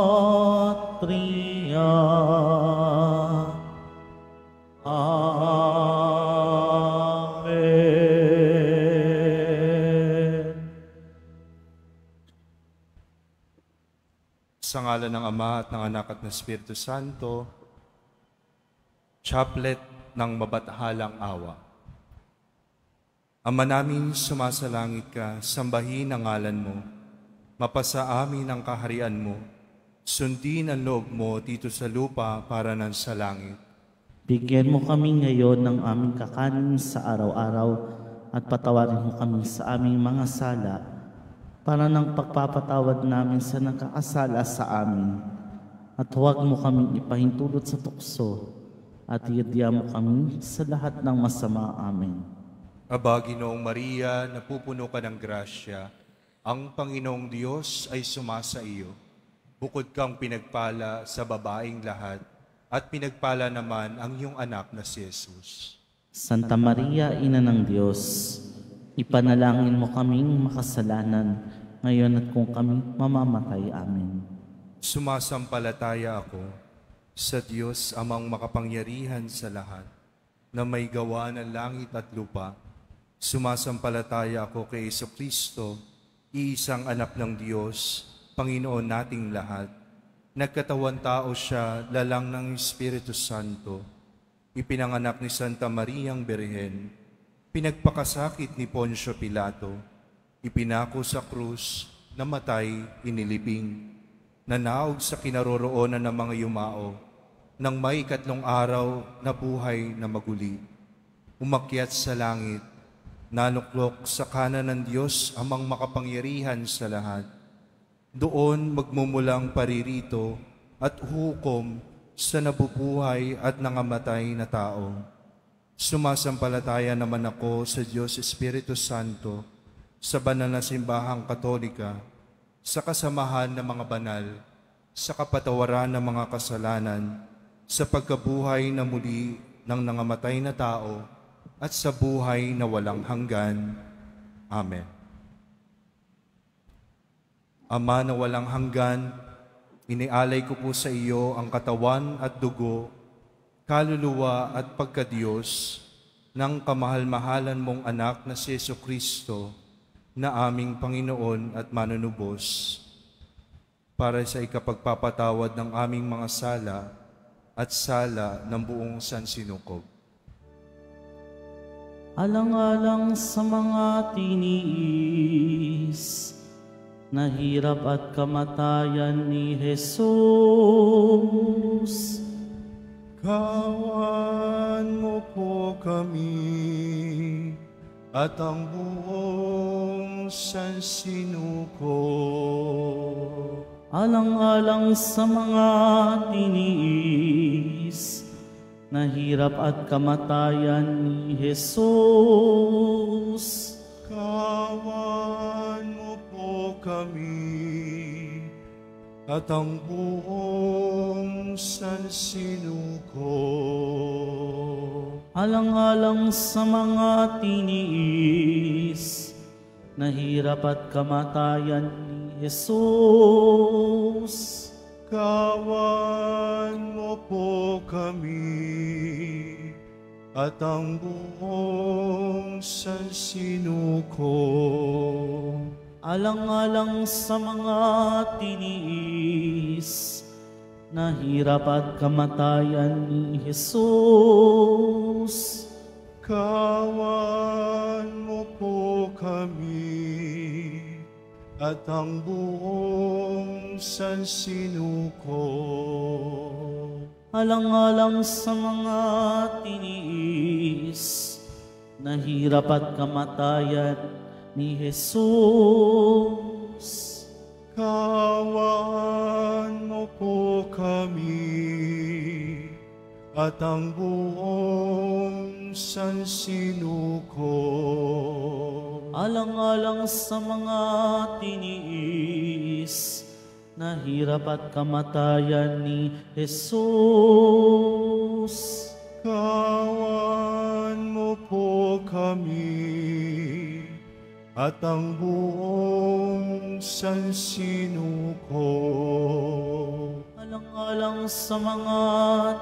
Amen. Sa ngalan ng Ama at ng Anak at ng Espiritu Santo, Chaplet ng Mabathalang Awa. Ama namin, sumasalangit ka, sambahin ang ngalan mo, mapasa amin ang kaharian mo, sundin ang loob mo dito sa lupa para nan sa langit. Bigyan mo kami ngayon ng aming kakanin sa araw-araw at patawarin mo kami sa aming mga sala para ng pagpapatawad namin sa nakakasala sa amin. At huwag mo kaming ipahintulot sa tukso at iadya mo kami sa lahat ng masama. Amen. Aba, Ginoong Maria, napupuno ka ng grasya, ang Panginoong Diyos ay sumasa iyo. Bukod kang pinagpala sa babaeng lahat, at pinagpala naman ang iyong anak na si Jesus. Santa Maria, Ina ng Diyos, ipanalangin mo kaming makasalanan, ngayon at kung kami mamamatay. Amen. Sumasampalataya ako sa Diyos amang makapangyarihan sa lahat, na may gawa ng langit at lupa. Sumasampalataya ako kay Jesucristo, iisang anak ng Diyos, Panginoon nating lahat. Nagkatawan tao siya, lalang ng Espiritu Santo. Ipinanganak ni Santa Mariang Birhen. Pinagpakasakit ni Poncio Pilato. Ipinako sa krus, namatay, inilibing. Nanaog sa kinaroroonan ng mga yumao. Nang may 3 araw, nabuhay na maguli. Umakyat sa langit, naluklok sa kanan ng Diyos amang makapangyarihan sa lahat. Doon magmumulang paririto at hukom sa nabubuhay at nangamatay na tao. Sumasampalataya naman ako sa Diyos Espiritu Santo, sa banal na simbahang Katolika, sa kasamahan ng mga banal, sa kapatawaran ng mga kasalanan, sa pagkabuhay na muli ng nangamatay na tao, at sa buhay na walang hanggan. Amen. Ama na walang hanggan, inialay ko po sa iyo ang katawan at dugo, kaluluwa at pagkadiyos ng kamahal-mahalan mong anak na si Jesucristo, na aming Panginoon at manunubos, para sa ikapagpapatawad ng aming mga sala at sala ng buong sansinukob. Alang-alang sa mga tiniis na hirap at kamatayan ni Jesus, kawan mo po kami at ang buong sansinukob. alang-alang sa mga tiniis na hirap at kamatayan ni Jesus, kawan mo po kami at ang buong sansinukob. alang-alang sa mga tiniis na hirap at kamatayan ni Jesus, Kawan mo po kami at ang buong sansinuko. Alang-alang sa mga tiniis na hirap at kamatayan ni Jesus. Kawan mo po kami at ang buong sansinuko. Alang-alang sa mga tiniis na hirap at kamatayan ni Jesus. Kawan mo po kami at ang buong sansinuko. Alang-alang sa mga tiniis na hirap at kamatayan ni Jesus. Kawan mo po kami at ang buong sansinuko. Alang-alang sa mga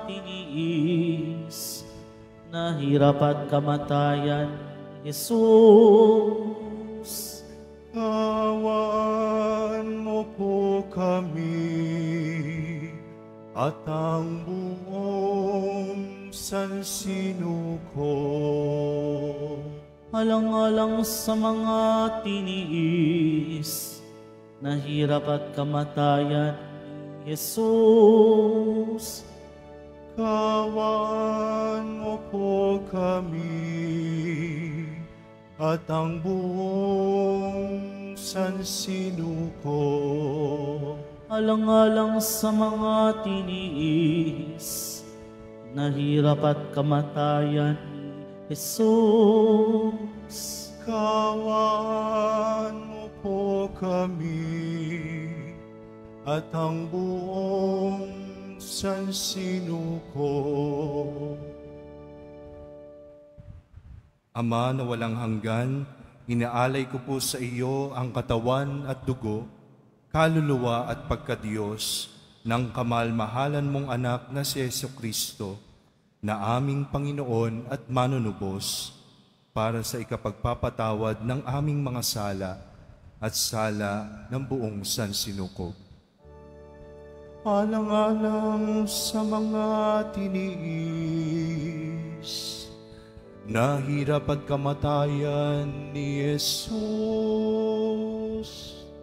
tiniis na hirap at kamatayan ni Jesus. Kawan mo po kami at ang buong sansinuko. Alang-alang sa mga tiniis na hirap at kamatayan ni Jesus. Kawan mo po kami at ang buong sansinuko. Alang-alang sa mga tiniis na hirap at kamatayan ni Jesus. Kawan mo po kami at ang buong sansinuko. Ama na walang hanggan, inaalay ko po sa iyo ang katawan at dugo, kaluluwa at pagkadiyos ng kamalmahalan mong anak na si Jesucristo, na aming Panginoon at manunubos, para sa ikapagpapatawad ng aming mga sala at sala ng buong sansinukob. Alang-alang sa mga tiniis na hirap at kamatayan ni Jesus.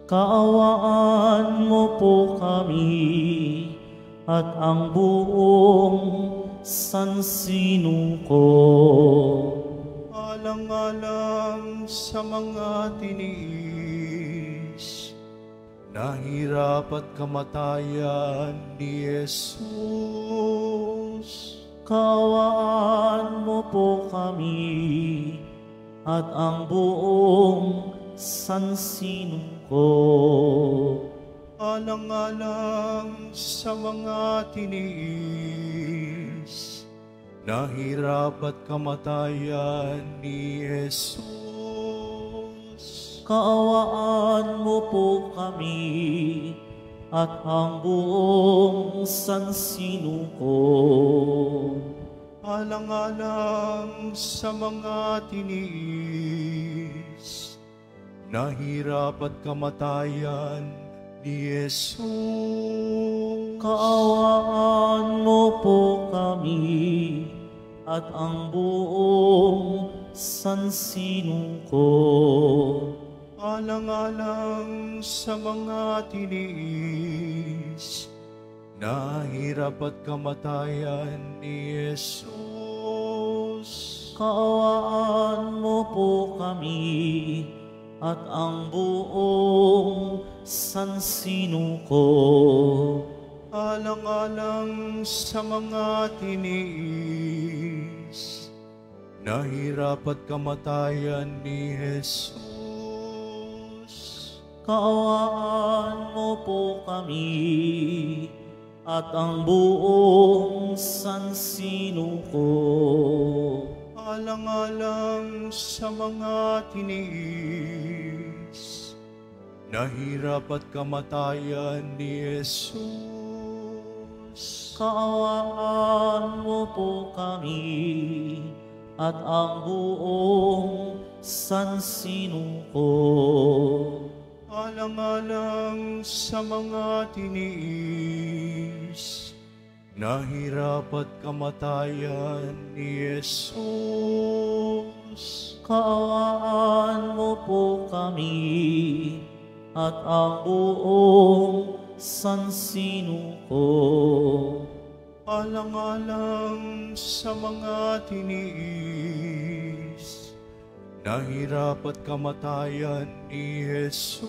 Kaawaan mo po kami at ang buong sansinuko. Alang-alang sa mga tiniis na hirap at kamatayan ni Jesus. Kaawaan mo po kami at ang buong sansinuko. Alang-alang sa mga tiniis na hirap at kamatayan ni Jesus. Kaawaan mo po kami at ang buong sansinuko. Alang-alang sa mga tiniis na hirap at kamatayan ni Jesus. Kaawaan mo po kami at ang buong sansinuko. Alang-alang sa mga tiniis na hirap at kamatayan ni Jesus. Kaawaan mo po kami at ang buong sansinuko. Alang-alang sa mga tiniis na hirap at kamatayan ni Jesus. Kaawaan mo po kami at ang buong sansinuko. Alang-alang sa mga tiniis na hirap at kamatayan ni Jesus. Kaawaan mo po kami at ang buong sansinuko. Alang-alang sa mga tiniis, nahirap at kamatayan ni Jesus. Kaawaan mo po kami at ang buong sansinuko. Alang-alang sa mga tiniis, nahirap at kamatayan ni Jesus.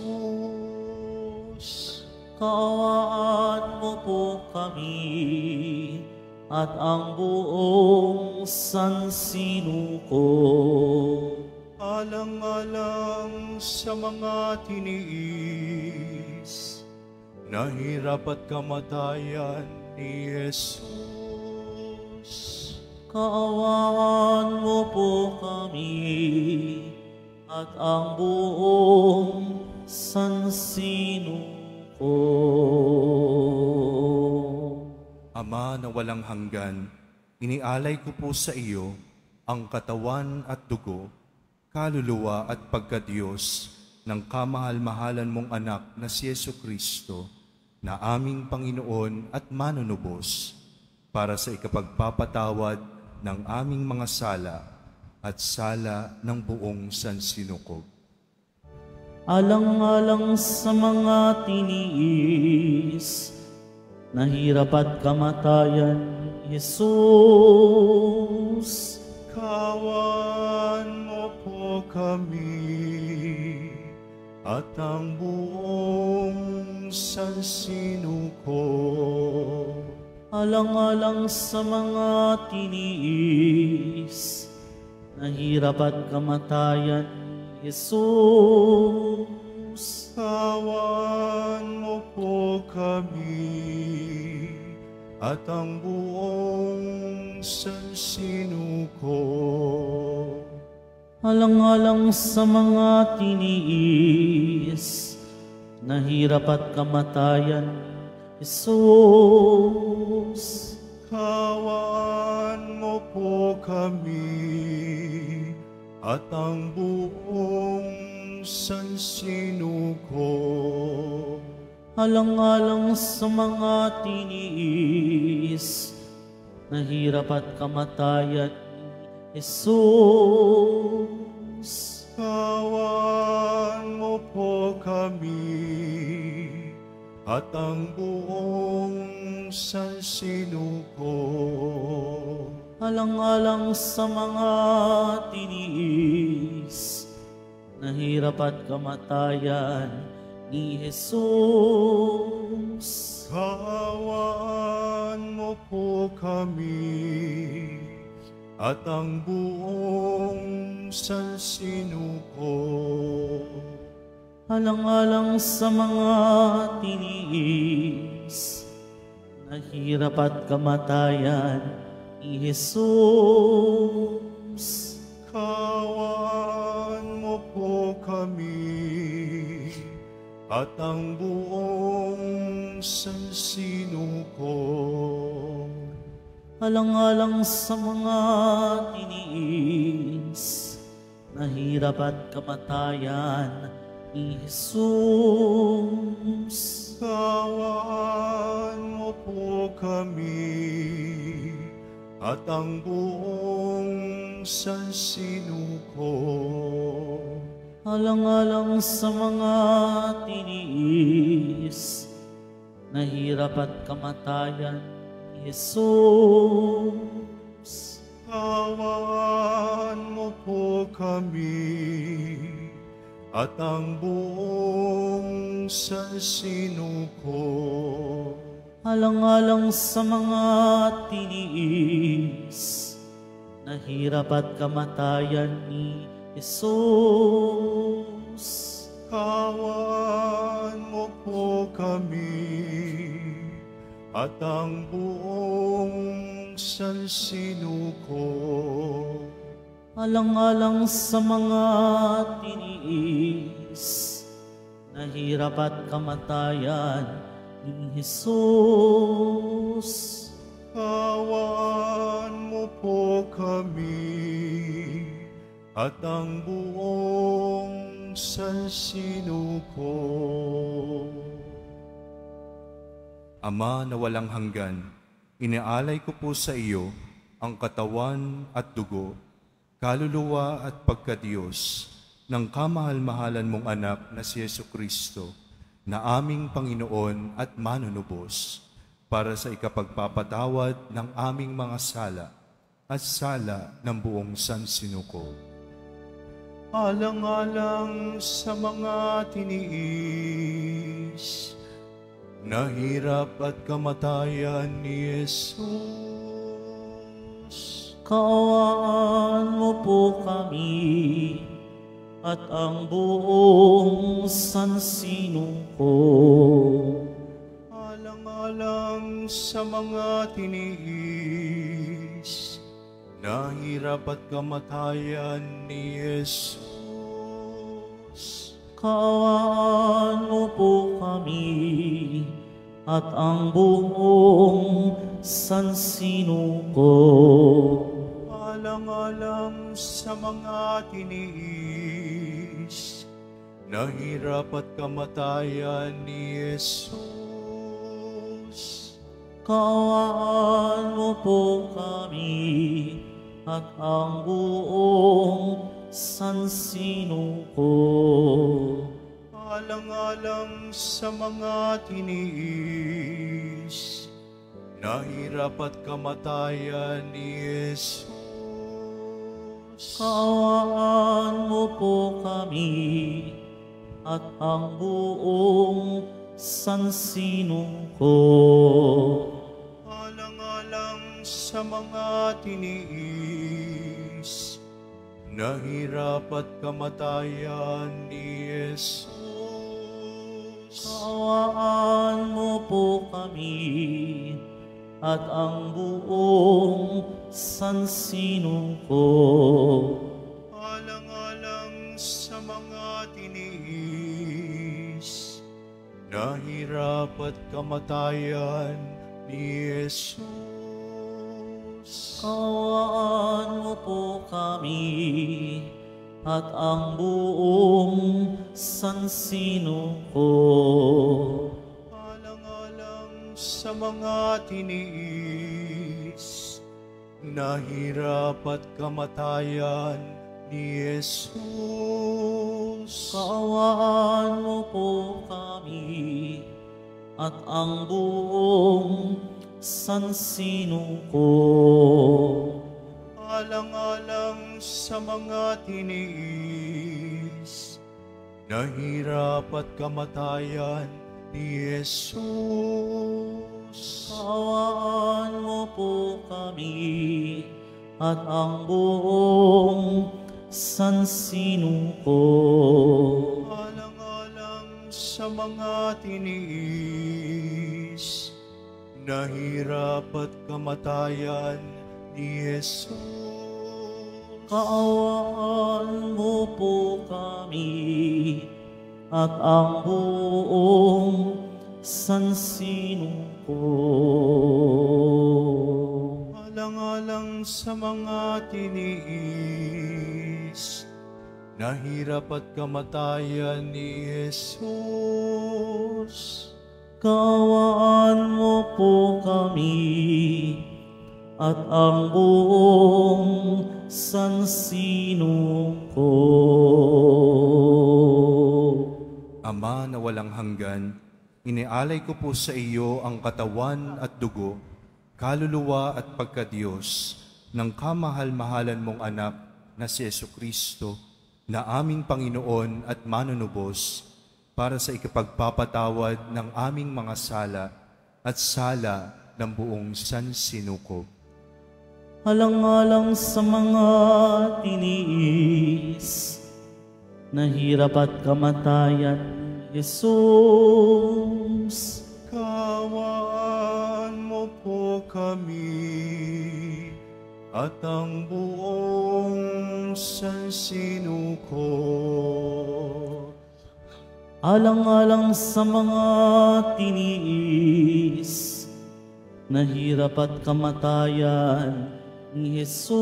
Kaawaan mo po kami at ang buong sansinuko. Alang-alang sa mga tiniis, nahirap at kamatayan ni Jesus. Kaawaan mo po kami at ang buong sansinuko. Ama na walang hanggan, inialay ko po sa iyo ang katawan at dugo, kaluluwa at pagkadiyos ng kamahal-mahalan mong anak na si Jesucristo, na aming Panginoon at manunubos, para sa ikapagpapatawad ng aming mga sala at sala ng buong sansinukob. Alang-alang sa mga tiniis, nahirap at kamatayan, Jesus. Kawan mo po kami at ang buong sansinuko. Alang-alang sa mga tiniis, nahirap at kamatayan, Jesus. Kawan mo po kami at ang buong sansinuko. Alang-alang sa mga tiniis, nahirap at kamatayan, Jesus. Kawan mo po kami at ang buong sansinuko. Alang-alang sa mga tiniis, nahirap at kamatayan, Jesus. Kawan mo po kami at ang buong sansinuko. Alang-alang sa mga tiniis, nahirap at kamatayan ni Jesus. Kawan mo po kami at ang buong sansinuko. Alang-alang sa mga tiniis, nahirap at kamatayan ni Jesus. Kawan mo po kami at ang buong sansinuko. Alang-alang sa mga tiniis, nahirap at kamatayan ni Jesus. Kawan mo po kami at ang buong sansinuko. Alang-alang sa mga tiniis, nahirap at kamatayan ni Jesus. Kawan mo po kami at ang buong sansinuko. Alang-alang sa mga tiniis, nahirap at kamatayan ni Jesus. Kawan mo po kami at ang buong sansinuko. Alang-alang sa mga tiniis, nahirap at kamatayan ni Jesus. at ang buong sansinuko. Ama na walang hanggan, inaalay ko po sa iyo ang katawan at dugo, kaluluwa at pagkadiyos ng kamahal-mahalan mong anak na si Jesucristo, na aming Panginoon at manunubos, para sa ikapagpapatawad ng aming mga sala at sala ng buong sansinuko. Alang-alang sa mga tiniis, nahirap at kamatayan ni Jesus, kaawaan mo po kami at ang buong sansinuko. Alang-alang sa mga tiniis, nahirap at kamatayan ni Jesus, kaawaan mo po kami at ang buong sansinuko. Alang-alang sa mga tiniis, nahirap at kamatayan ni Jesus, kaawaan mo po kami at ang buong sansinuko. Alang-alang sa mga tiniis, nahirap at kamatayan ni Jesus, kaawaan mo po kami at ang buong sansinuko. Alang-alang sa mga tiniis, nahirap at kamatayan ni Jesus, kaawaan mo po kami at ang buong sansinuko. Alang-alang sa mga tiniis, nahirap at kamatayan ni Jesus, kaawaan mo po kami at ang buong sansinuko. Alang-alang sa mga tiniis, nahirap at kamatayan ni Jesus, kaawaan mo po kami at ang buong sansinuko. Alang-alang sa mga tiniis, nahirap at kamatayan ni Jesus, kaawaan mo po kami at ang buong sansinuko. Alang-alang sa mga tiniis, nahirap at kamatayan ni Jesus, kaawaan mo po kami at ang buong sansinuko. Alang-alang sa mga tiniis, nahirap at kamatayan ni Jesus, kaawaan mo po kami at ang buong sansinuko. Ama na walang hanggan, inialay ko po sa iyo ang katawan at dugo, kaluluwa at pagkadiyos ng kamahal-mahalan mong anak na si Jesucristo, na aming Panginoon at manunubos, para sa ikapagpapatawad ng aming mga sala at sala ng buong sansinuko. Alang-alang sa mga tiniis, nahirap at kamatayan, Jesus, Kaawaan mo po kami at ang buong sansinuko. alang-alang sa mga tiniis, nahirap at kamatayan ni Jesus,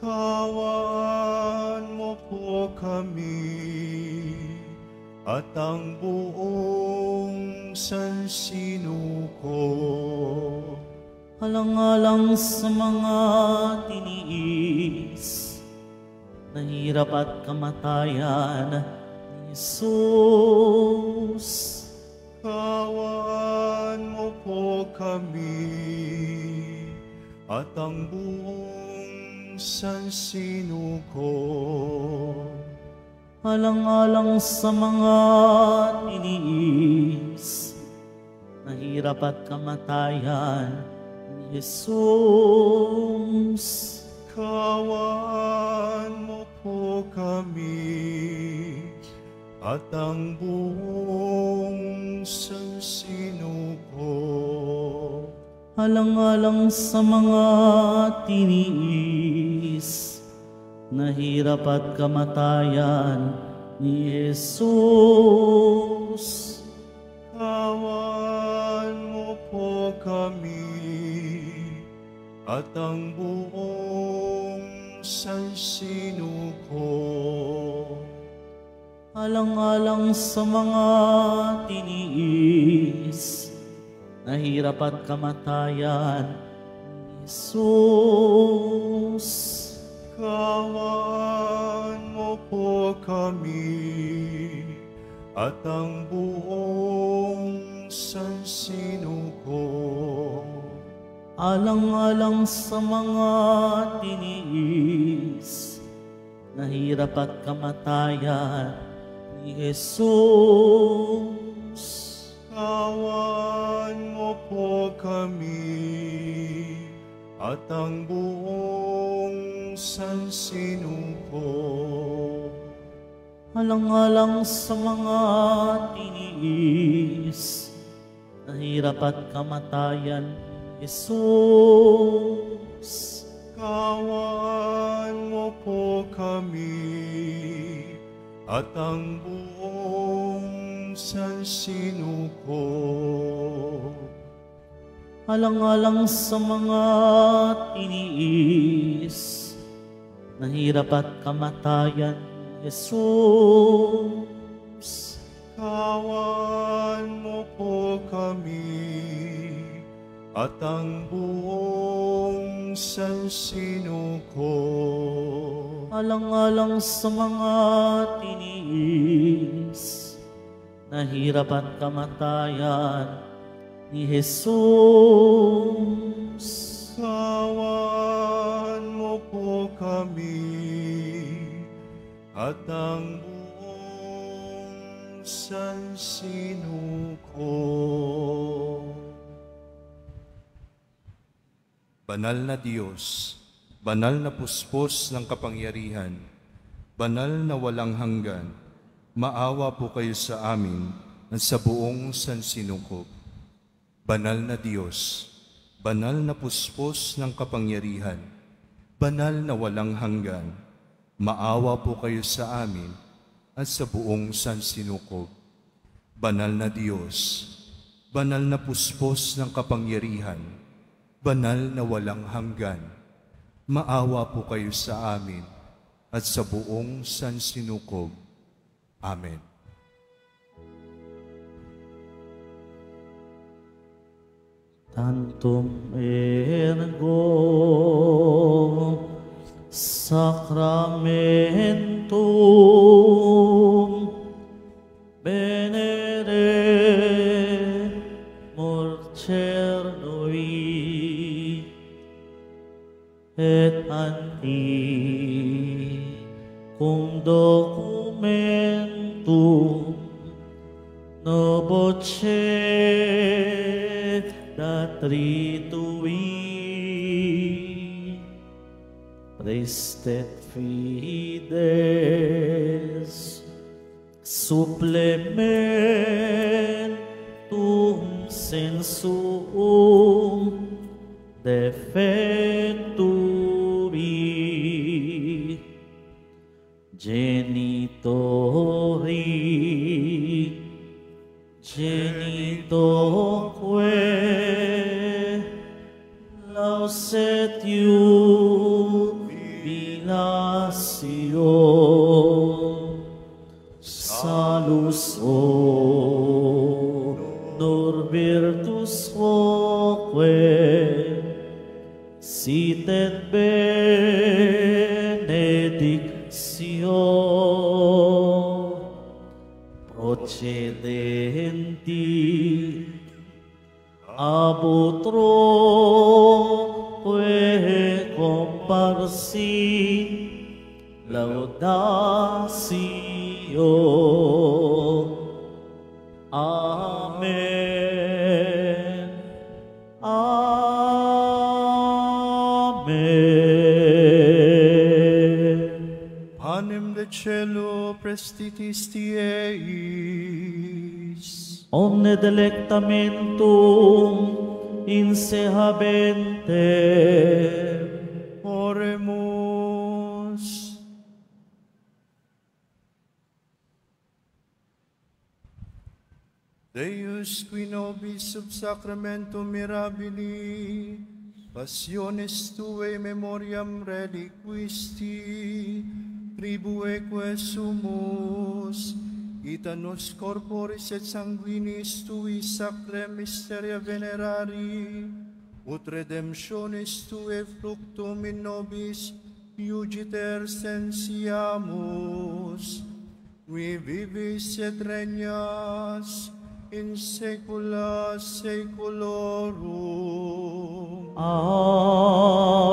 Kaawaan mo po kami at ang buong sansinuko. Alang-alang sa mga tiniis, nahirap at kamatayan ni Jesus. Kaawaan mo po kami at ang buong sansinuko. Alang-alang sa mga tiniis, nahirap at kamatayan ni Jesus. Kaawaan mo po kami at ang buong sansinuko. Alang-alang sa mga tiniis, nahirap at kamatayan ni Jesus. Kaawaan mo po kami at ang buong sansinuko. Alang-alang sa mga tiniis, nahirap at kamatayan ni Jesus. Kaawaan mo po kami at ang buong sansinuko. Alang-alang sa mga tiniis, nahirap at kamatayan ni Jesus. Kaawaan mo po kami at ang buong sansinuko. Alang-alang sa mga tiniis, nahirap at kamatayan ni Jesus. Kaawaan mo po kami at ang buong sansinuko. Alang-alang sa mga tiniis, nahirap at kamatayan ni Jesus. Kaawaan mo po kami at ang buong sansinuko. Alang-alang sa mga tiniis, nahirap at kamatayan ni Jesus. Kaawaan mo po kami at ang buong sansinuko. Banal na Diyos, banal na puspos ng kapangyarihan, banal na walang hanggan, maawa po kayo sa amin at sa buong sansinuko. Banal na Diyos, banal na puspos ng kapangyarihan, banal na walang hanggan, maawa po kayo sa amin at sa buong sansinuko. Banal na Diyos, banal na puspos ng kapangyarihan, banal na walang hanggan, maawa po kayo sa amin at sa buong sansinukob. Amen. Tantum ergo sacramentum venere morternui et anti cum documentum novoce datritui prestet fides supplementum sensum defectui genitori genitoque lauset iubi sitet benedictio procedenti ab utroque comparsi laudatio. Amen. Amen. Panem de cielo prestitis tieis, Omne delectamentum insehabente. oremus. Deus qui nobis sub sacramentum mirabili, passiones tuae memoriam reliquisti, tribueque sumus, ita nos corporis et sanguinis tui sacre mysteria venerari, ut redemptionis tuae fructum in nobis iugiter sensiamus, qui vivis et regnas in saecula saeculorum. Amen.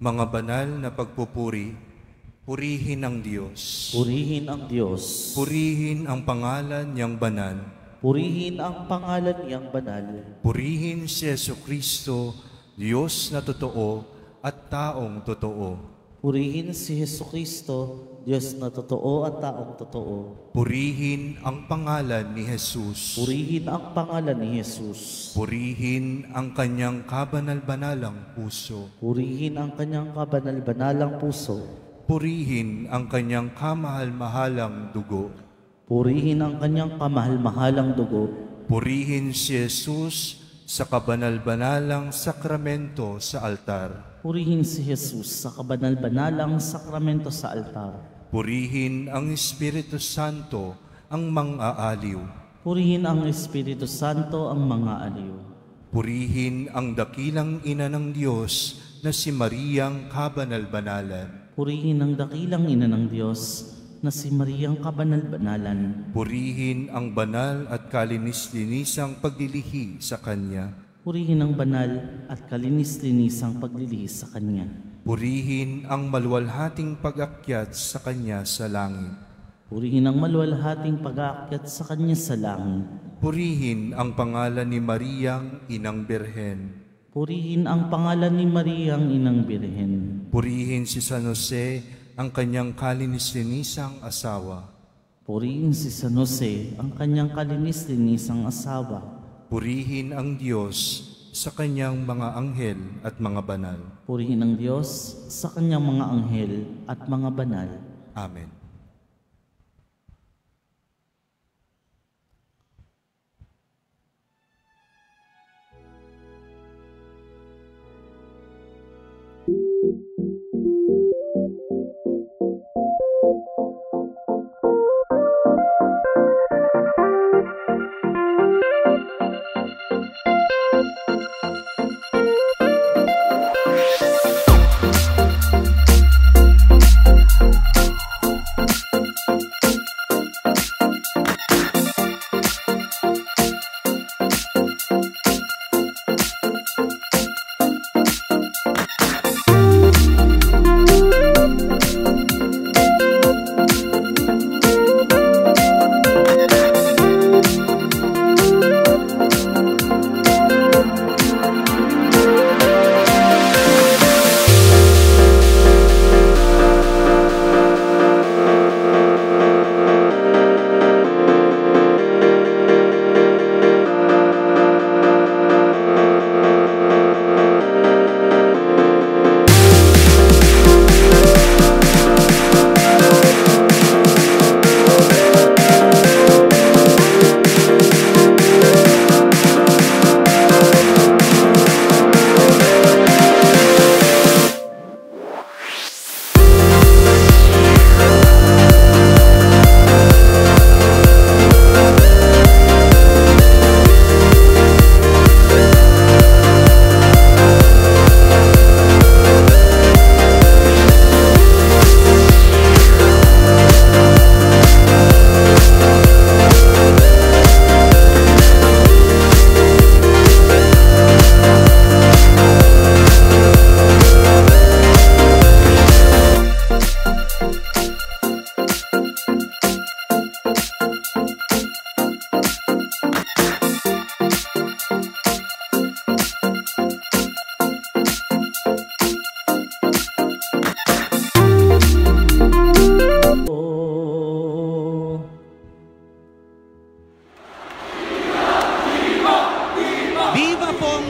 Mga banal na pagpupuri, purihin ang Diyos. Purihin ang Diyos. Purihin ang pangalan niyang banal. Purihin ang pangalan niyang banal. Purihin si Jesucristo, Diyos na totoo at taong totoo. Purihin si Jesucristo, Diyos na totoo at taong totoo. Purihin ang pangalan ni Jesus. Purihin ang pangalan ni Jesus. Purihin ang kanyang kabanal-banalang puso. Purihin ang kanyang kabanal-banalang puso. Purihin ang kanyang kamahal-mahalang dugo. Purihin ang kanyang kamahal-mahalang dugo. Purihin si Jesus sa kabanal-banalang sakramento sa altar. Purihin si Jesus sa kabanal-banalang sakramento sa altar. Purihin ang Espiritu Santo, ang mang-aaliw. Purihin ang Espiritu Santo, ang mga aliw. Purihin ang dakilang ina ng Diyos na si Mariang Kabanal-Banalan. Purihin ang dakilang ina ng Diyos na si Mariang Kabanal-Banalan. Purihin ang banal at kalinis-linisang paglilihi sa Kanya. Purihin ang banal at kalinis-linisang paglilihi sa Kanya. Purihin ang maluwalhating pag-akyat sa Kanya sa langit. Purihin ang maluwalhating pag-aakyat sa Kanya sa langit. Purihin ang pangalan ni Mariang Inang Birhen. Purihin ang pangalan ni Mariang Inang Birhen. Purihin si San Jose, ang kanyang kalinis-linisang asawa. Purihin si San Jose, ang kanyang kalinis-linisang asawa. Purihin ang Diyos sa kanyang mga anghel at mga banal. Purihin ang Diyos sa kanyang mga anghel at mga banal. Amen.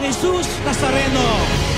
Jesus Nazareno.